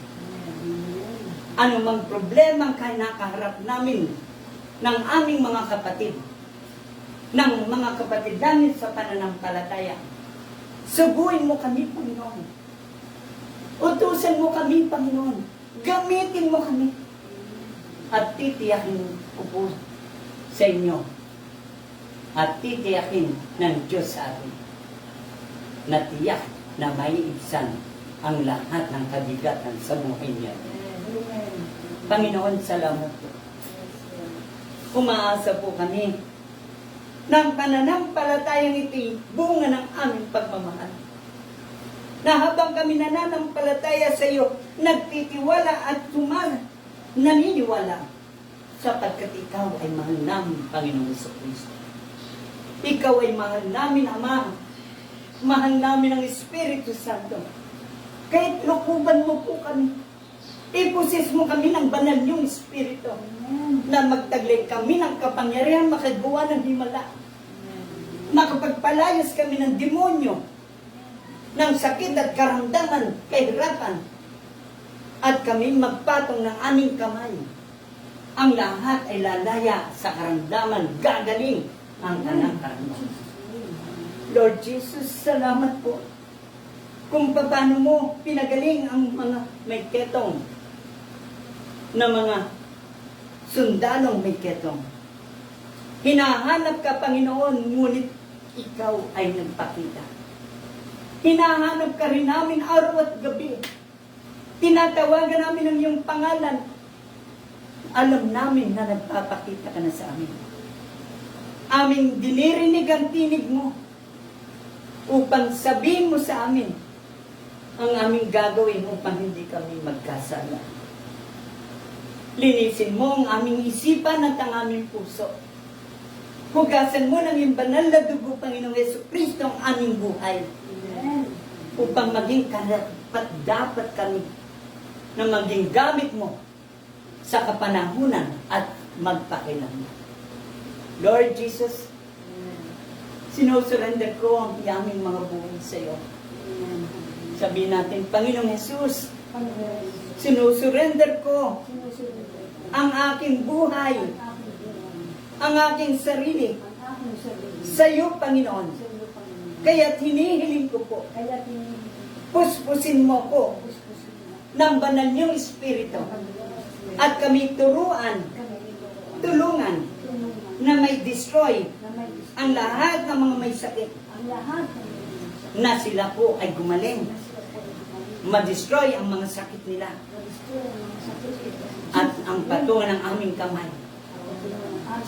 Ano mang problema ang kinakaharap namin ng aming mga kapatid, ng mga kapatid namin sa pananampalataya, suguin mo kami, Panginoon. Utusan mo kami, Panginoon. Gamitin mo kami. At titiyakin ko po sa inyo. At titiyakin ng Diyos sa atin na tiyak na maiibsan ang lahat ng kabigatan sa buhay niya. Panginoon, salamat po. Umaasa po kami ng pananampalatayang ito'y bunga ng aming pagmamahal. Na habang kami nananampalataya sa iyo, nagtitiwala at naniniwala sapagkat ikaw ay mahal namin, Panginoon Jesucristo. Ikaw ay mahal namin, Ama. Mahal namin ang Espiritu Santo. Kahit lukuban mo po kami, ipusis mo kami ng banal niyong Espiritu na magtaglay kami ng kapangyarihan makagawa ng himala. Makapagpalayas kami ng demonyo, ng sakit at karamdaman, kahirapan, at kami magpatong ng aming kamay. Ang lahat ay lalaya sa karamdaman, gagaling ang kanang karamdaman. Lord Jesus, salamat po kung paano mo pinagaling ang mga may ketong na mga sundalong may ketong. Hinahanap ka, Panginoon, ngunit ikaw ay nagpakita. Hinahanap ka rin namin araw at gabi. Tinatawagan namin ang iyong pangalan. Alam namin na nagpapakita ka na sa amin. Aming dinirinig ang tinig mo upang sabihin mo sa amin ang aming gagawin upang hindi kami magkasala. Linisin mo ang aming isipan at ang aming puso. Hugasan mo ng iyong banal na dugo, Panginoong Jesucristo, ang aming buhay. Upang maging dapat kami na maging gamit mo sa kapanahunan at magpakilanman. Lord Jesus, sinusurrender ko ang aming mga buhay sa iyo. Sabihin natin, Panginoong Jesus, sinusurrender ko ang aking buhay, ang aking sarili sa iyo, Panginoon. Kaya't hinihiling ko po, puspusin mo ko ng banal niyong Espiritu At kami turuan, kami ituruan. tulungan Tulungan. na may destroy Na may gusto. ang lahat ng mga may sakit Ang lahat ng mga gusto. na sila po ay gumaling. Na sila po ay gumaling. Ma-destroy ang mga sakit nila Na-destroy ang mga sakit. at ang patungan ng aming kamay.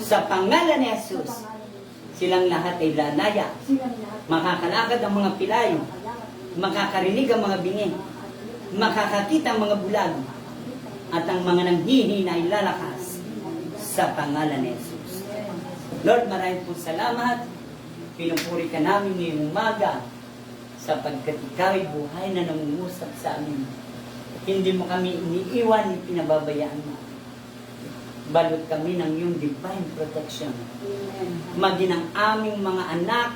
Sa pangalan ni Jesus, silang lahat ay lalaya. silang lahat Makakalakad ang mga pilay, makakarinig ang mga bingi, makakakita ang mga bulag, at ang mga nanghihina ay lalakas sa pangalan ni Jesus. Lord, maraming pong salamat. Pinupuri ka namin ngayong umaga sapagkat ikaw ay buhay na nangungusap sa amin. Hindi mo kami iniiwan, pinababayaan mo. Balot kami ng iyong divine protection. Maging ang aming mga anak,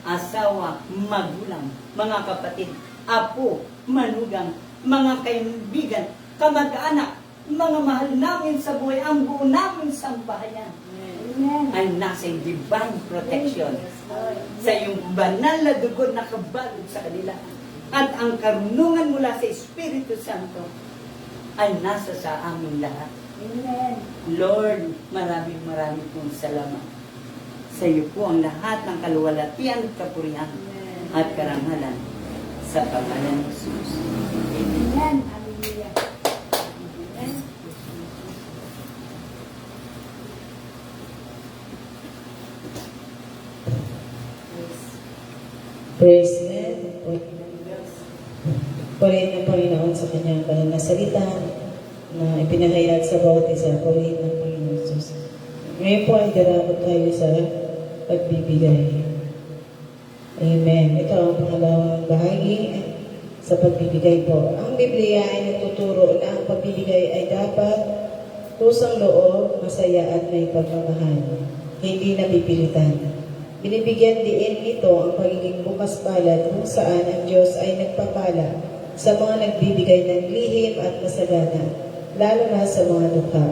asawa, magulang, mga kapatid, apo, manugang, mga kaibigan, kamag-anak, mga mahal namin sa buhay, ang buo namin sambahayan ay nasa divine protection sa iyong banal na dugo na kabalog sa kanila. At ang karunungan mula sa Espiritu Santo ay nasa sa aming lahat. Amen. Lord, maraming pong salamat. Sa iyo po ang lahat ng kaluwalhatian at kapurihan at karangalan sa pangalan ni Jesus. Amen. Hallelujah. Amen. Praise God. Purihin ng Panginoon sa kanyang banal na salita na ipinahayag sa bawat isa. Purihin ng Panginoon Jesus. Ngayon po ay darapot tayo sa pagbibigay. Amen. Ito ang pangalawang bahagi sa pagbibigay po. Ang Biblia ay nagtuturo na ang pagbibigay ay dapat kusang loob, masaya at may pagmamahal. Hindi napipilitan. Binibigyan diin ito ang pagiging bukas palad kung saan ang Diyos ay nagpapala sa mga nagbibigay ng lihim at masagana, lalo na sa mga dukha.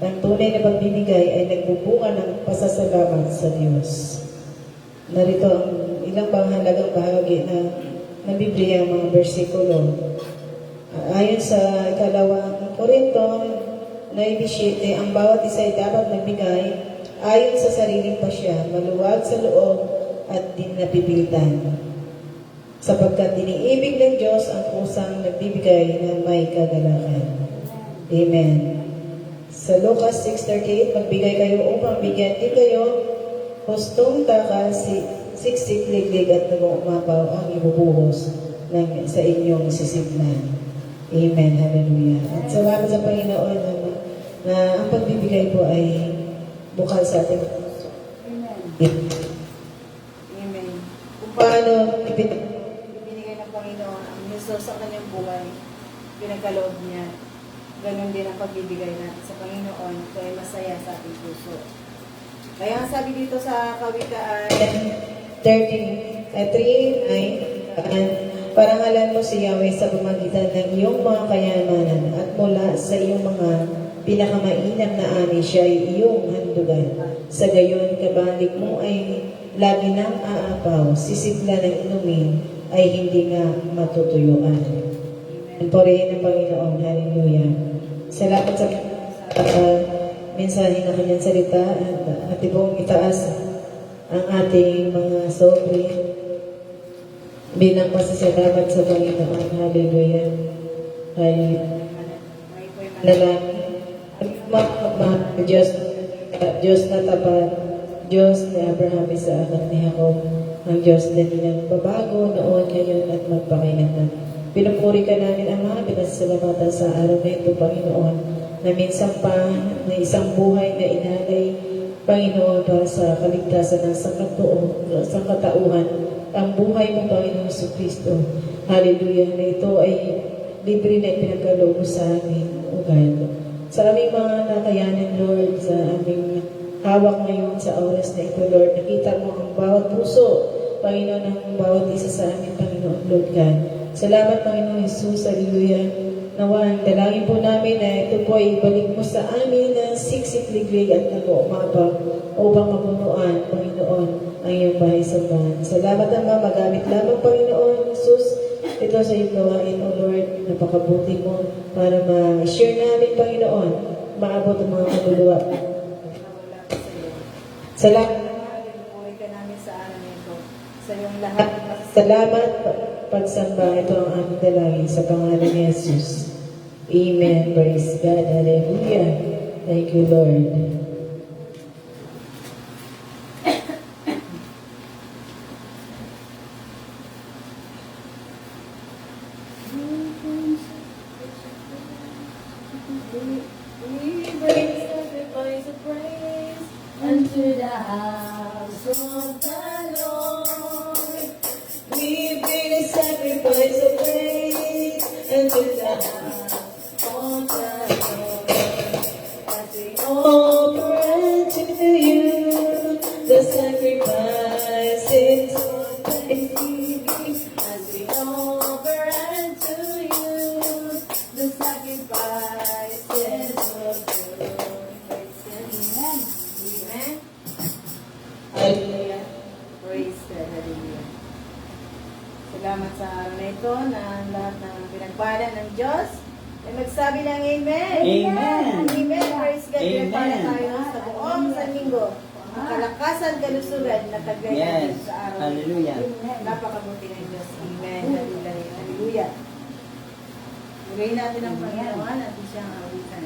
Ang tunay na pagbibigay ay nagbubunga ng pasasalamat sa Diyos. Narito ang ilang panghalagang bahagi na Biblia, mga bersikulo. Ayon sa ikalawang Korinto 9:7, ang bawat isa ay dapat magbigay ayon sa sariling pasya, maluwag sa loob at di napipilitan. Sapagkat iniibig ng Diyos ang kusang nagbibigay na may kagalakan. Amen. Sa Lucas 6:38, magbigay kayo upang bigyan din kayo, hustong taka, siksik, liglig at nag-uumapaw ang ibubuhos sa inyong sisignan. Amen. Hallelujah. At salamat sa Panginoon na ang pagbibigay po ay bukal sa ating puso. Amen. Amen. Kung paano Ibinigay ng Panginoon ang Jesus sa kanyang buhay, pinagkaloob niya. Ganon din ang pagbibigay natin sa Panginoon, kaya masaya sa ating puso. Kaya ang sabi dito sa Kawikaan, 3:9, parangalan mo si Yahweh sa pamagitan ng iyong mga kayamanan at mula sa iyong mga pinakamainam na ani siya ay iyong handugan. Sa gayon, kabalik mo ay lagi nang aapaw, sisigla ng inumin ay hindi nga matutuyuan. Purihin ng Panginoon. Hallelujah. Salamat sa mensahe na kanyang salita at ating pong itaas ang ating mga sobre bilang pasasalamat sa Panginoon. Hallelujah. Hallelujah. Dalangin. Diyos na tapat, Diyos ni Abraham, Isaac at ni Jacob, ang Diyos na nagbabago noon, ngayon at magpakailanman. Pinupuri ka namin, Ama, pinasasalamatan sa araw na ito, Panginoon, na minsan pa na isang buhay na inalay, Panginoon, para sa kaligtasan ng sangkatauhan, ang buhay mo, Panginoon Kristo. Hallelujah, na ito ay libre na ipinagkaloob sa amin, O God. Sa aming mga nakayanan, Lord, sa aming hawak ngayon sa oras na ito, Lord, nakita mo ang bawat puso, Panginoon, ang bawat isa sa amin, Panginoon, Lord God. Salamat, Panginoon Jesus, hallelujah. Nawan, dalangin po namin na ito po ay ibalik mo sa amin na siksik, liglig at nag-uumapaw upang mapunuan, Panginoon, ang iyong bahay sa bahan. Salamat, Ama, magamit lamang, Panginoon Jesus, ito sa iyong gawain, O Lord, napakabuti mo para ma-share namin, Panginoon, maabot ang mga kaluluwa. Wala ko sa iyo. Salamat. Puri ka namin sa araw nito. Sa iyong lahat. Salamat, pagsamba. Ito ang aming dalangin sa pangalan ni Jesus. Amen. Praise God. Hallelujah. Thank you, Lord. We bring sacrifice of praise unto the house of the Lord. We bring a sacrifice of praise unto the house Of the Lord. As we offer unto you the sacrifices of praise. As we offer unto you the sacrifices of joy. Amen. Amen. Hallelujah. Praise God. Hallelujah. Salamat sa araw na ito na ang lahat ng pinagpala ng Diyos ay magsabi ng Amen. Amen. Amen. Praise God. Amen. Pinagpala tayo sa buong Sanlinggo. Ang kalakasan, kalusugan na tagay Yes. sa araw. Hallelujah. Napakabuti ng Diyos. Amen. Hallelujah. Hallelujah. Bigay natin ang Panginoon at siyang awitan.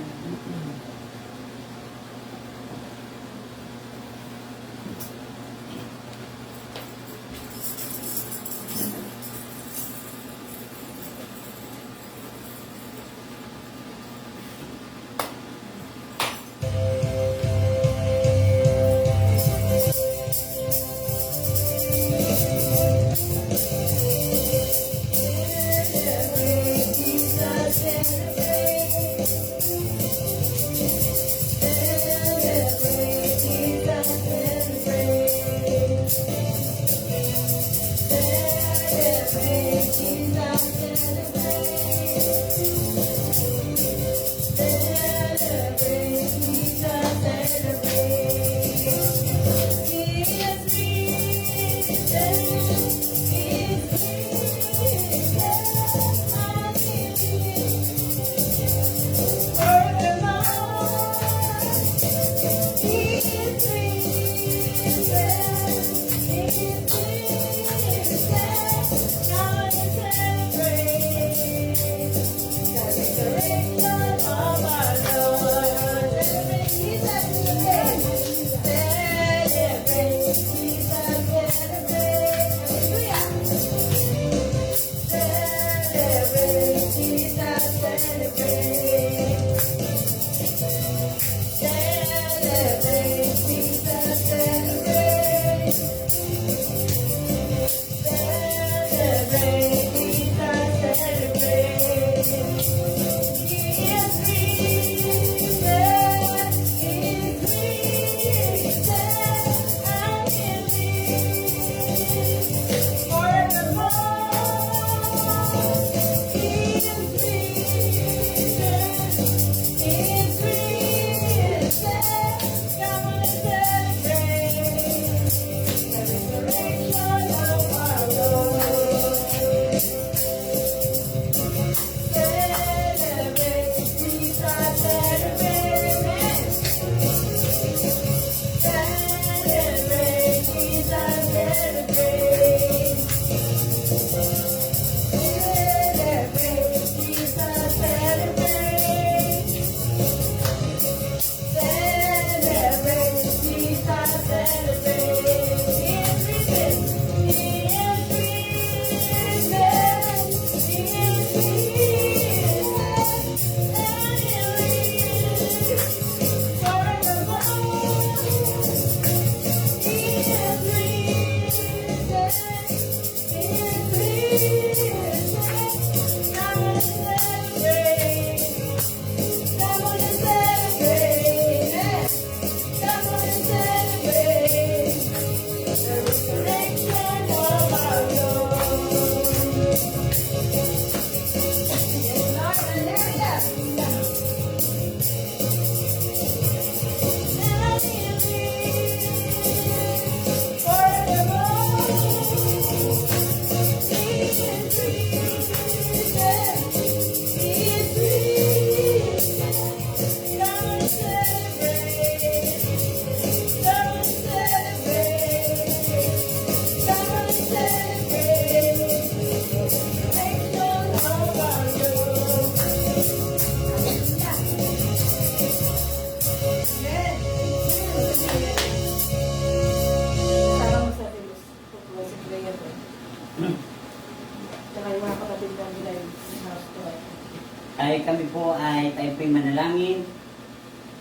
kami po ay tayo po'y manalangin.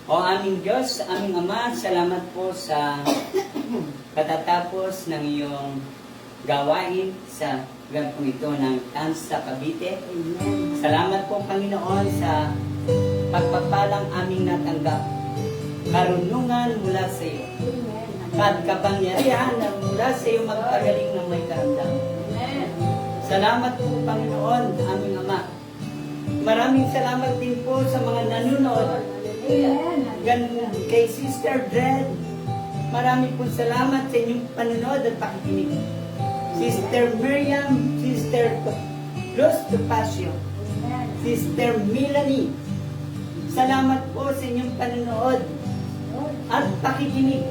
O aming Diyos, aming Ama, salamat po sa katatapos ng iyong gawain sa lugar po ito ng Tansa, Cavite. Amen. Salamat po, Panginoon, sa pagpapalang aming natanggap. Karunungan mula sa iyo. Amen. At kapangyarihan na mula sa iyo magpagaling ng may karamdaman. Amen. Salamat po, Panginoon, aming Ama. Maraming salamat din po sa mga nanonood. Amen. Ganun kay Sister Dred. Maraming po salamat sa inyong panonood at pakikinig. Sister Miriam, Sister Luz Topacio, Amen. Sister Melanie. Salamat po sa inyong panonood at pakikinig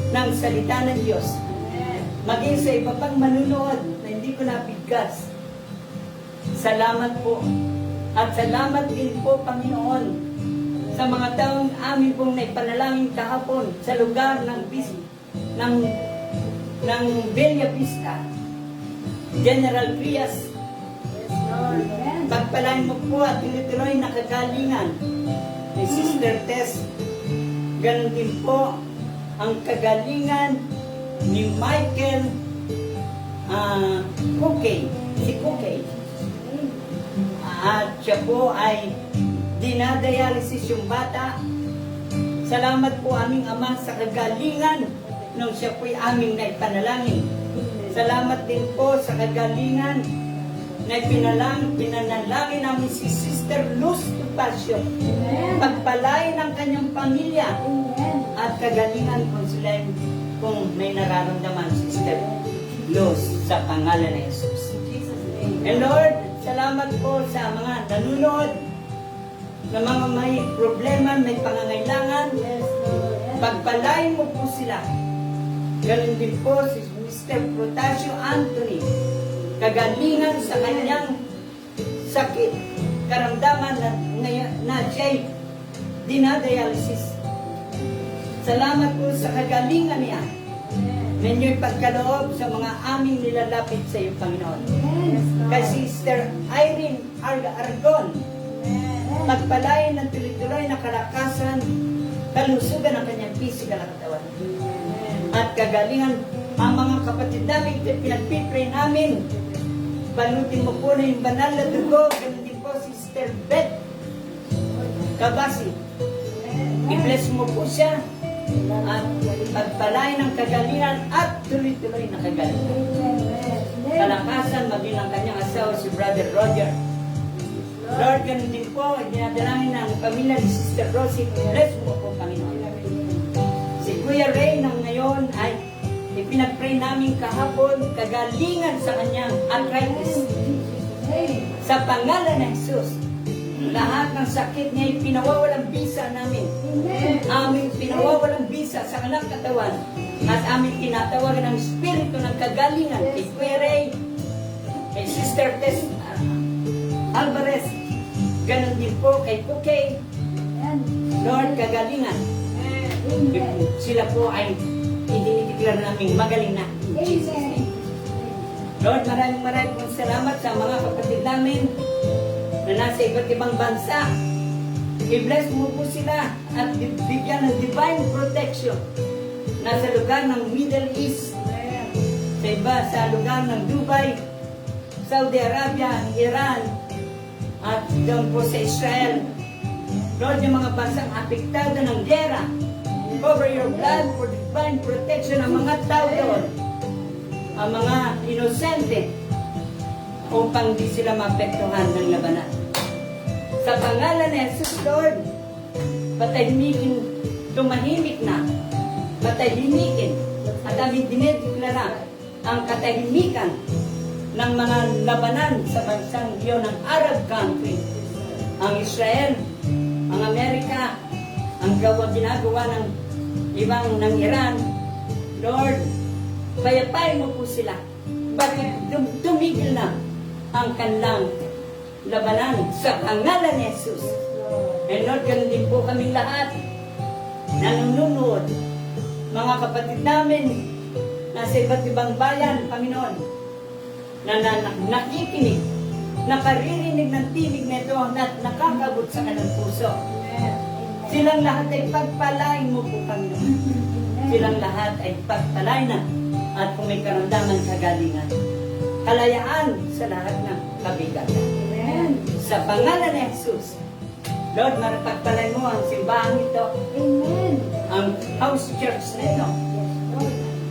ng salita ng Diyos. Amen. Maging sa iba pang manunood na hindi ko nabigkas. Salamat po. At salamat din po, Panginoon, sa mga taong amin pong naipanalangin kahapon sa lugar ng Bella Vista, General Trias. Yes, Lord. Amen. Pagpalain mo po at tinutuloy na kagalingan ni Sister Tess. Ganon din po ang kagalingan ni Michael Kukay, si Kukay. At siya po ay dinadialysis yung bata. Salamat po aming Ama sa kagalingan nung siya po'y aming naipanalangin. Salamat din po sa kagalingan na pinanalangin namin si Sister Luz Topacio. Amen. Pagpalain ang kanyang pamilya Amen. at kagalingan kung may nararamdaman, Sister Luz, sa pangalan ng Jesus. And Lord, salamat po sa mga nanonood na mga may problema, may pangangailangan. Yes, Lord. Amen. Pagpalain mo po sila. Ganon din po si Mr. Protasio Anthony. Kagalingan sa kanyang sakit, karamdaman na siya'y dinadialysis. Salamat po sa kagalingan niya. Ninyo'y pagkaloob sa mga aming nilalapit sa iyo, Panginoon. Yes, Lord. Kay Sister Irene Argon, Amen. pagpalain ng tuloy-tuloy na kalakasan, kalusugan ng kanyang physical na katawan. At kagalingan ang mga kapatid namin, pinagpipray namin. Balutin mo po na yung banal na dugo. Ganun din po, Sister Beth Kabasi. I-bless mo po siya. At pagpalain ng kagalingan at tuloy-tuloy na kagalingan. Kalakasan, maging ang kanyang asawa, si Brother Roger. Lord, ganun din po, dinadalangin ng pamilya ni Sister Rosie. Bless mo po, Panginoon. Si Kuya Ray nang ngayon ay ipinag-pray namin kahapon, kagalingan sa kanyang arthritis. Sa pangalan ng Jesus, lahat ng sakit niya ay pinawawalang bisa namin. Aming pinawawalang bisa sa kanyang katawan. At aming tinatawagan ng Espiritu ng kagalingan kay Kuya Ray, kay Sister Tess Alvarez, ganon din po kay Kukay. Lord, kagalingan. Sila po ay idinideklar namin magaling na. In Jesus' name. Lord, maraming pong salamat sa mga kapatid namin na nasa iba't ibang bansa. I-bless mo po sila at bigyan ng divine protection. Nasa lugar ng Middle East, sa lugar ng Dubai, Saudi Arabia, Iran, at doon po sa Israel. Lord, yung mga bansang apektado ng gera, cover your blood for divine protection ang mga tao doon, ang mga inosente, upang di sila maapektuhan ng labanan. Sa pangalan ni Jesus, Lord, patahimikin, tumahimik na, patahimikin, at aming dinedeklara ang katahimikan ng mga labanan sa bansang iyon ng Arab country, ang Israel, ang Amerika, ang ginagawa ng ibang ng Iran. Lord, payapain mo po sila. Bakit tumigil na ang kanilang labanan sa pangalan ni Jesus. And Lord, ganun din po kami lahat nanonood, mga kapatid namin nasa iba't ibang bayan, Panginoon, na nakikinig nakaririnig ng tinig nito at nakakabot sa kanilang puso. Silang lahat ay pagpalain mo po, Panginoon. Silang lahat ay pagpalain na at kung may karamdaman kagalingan. Kalayaan sa lahat ng kabigatan. Sa pangalan ni Jesus, Lord, marapagpalay mo ang simbahan ito, ang house church na ito.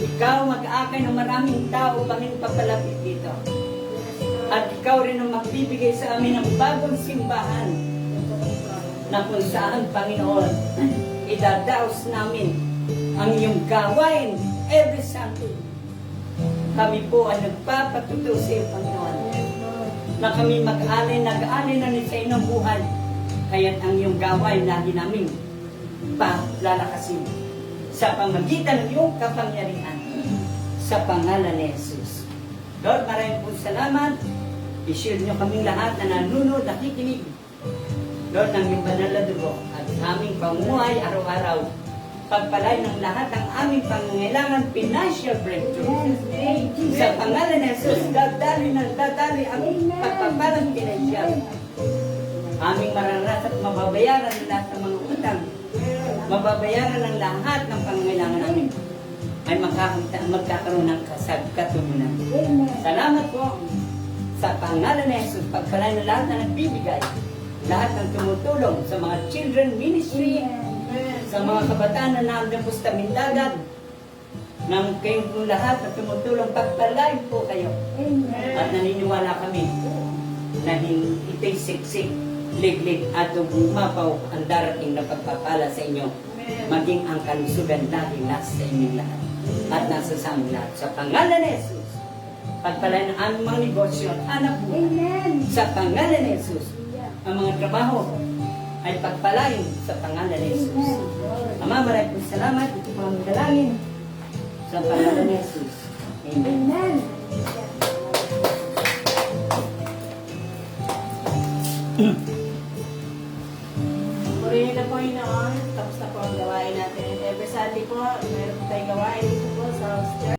Ikaw mag-aakay ng maraming tao pangin papalapit dito. At ikaw rin ang magbibigay sa amin ng bagong simbahan na kung saan, Panginoon, idadaos namin ang iyong gawain every Sunday. Kami po ay nagpapatuto sa iyo, Panginoon, na kami nag-alay na sa inyong buhay. Kaya't ang iyong gawain lagi namin palalakasin sa pamagitan ng iyong kapangyarihan sa pangalan ni Jesus. Lord, maraming po salamat. I-shield niyo kaming lahat na nanonood, nakikinig. Lord, ng iyong banal na dugo at aming pamumuhay araw-araw. Pagpalay ng lahat ng aming pangangailangan, financial breakthrough. Sa pangalan ni Jesus, dadali ang pagpapalang financial. Aming mararanas at mababayaran ng lahat ng mga utang. Mababayaran ng lahat ng pangangailangan namin. Ay magkakaroon ng katugunan. Salamat po sa pangalan ni Jesus. Pagpalay ng lahat na nagbibigay. Lahat ng tumutulong sa mga children ministry. Sa mga kabataan na naandang po sa Mindagat. Nang kayong lahat na tumutulong, pagpalay po kayo. At naniniwala kami na ito'y siksik, liglig at umapaw ang darating na pagpapala sa inyo. Maging ang kalusugan lagi nasa sa inyong lahat. At nasa sa aming lahat. Sa pangalan ni Jesus, pagpalay ng aming mga negosyo at anak po. Sa pangalan ni Jesus, ang mga trabaho ay pagpalain sa pangalan ni Jesus. Ama, maraming po salamat. Ito po ang dalangin sa pangalan ni Jesus. Amen. Purihin na po yun noon. Tapos na po ang gawain natin. Every Sunday po, meron po tayong gawain dito po sa house church.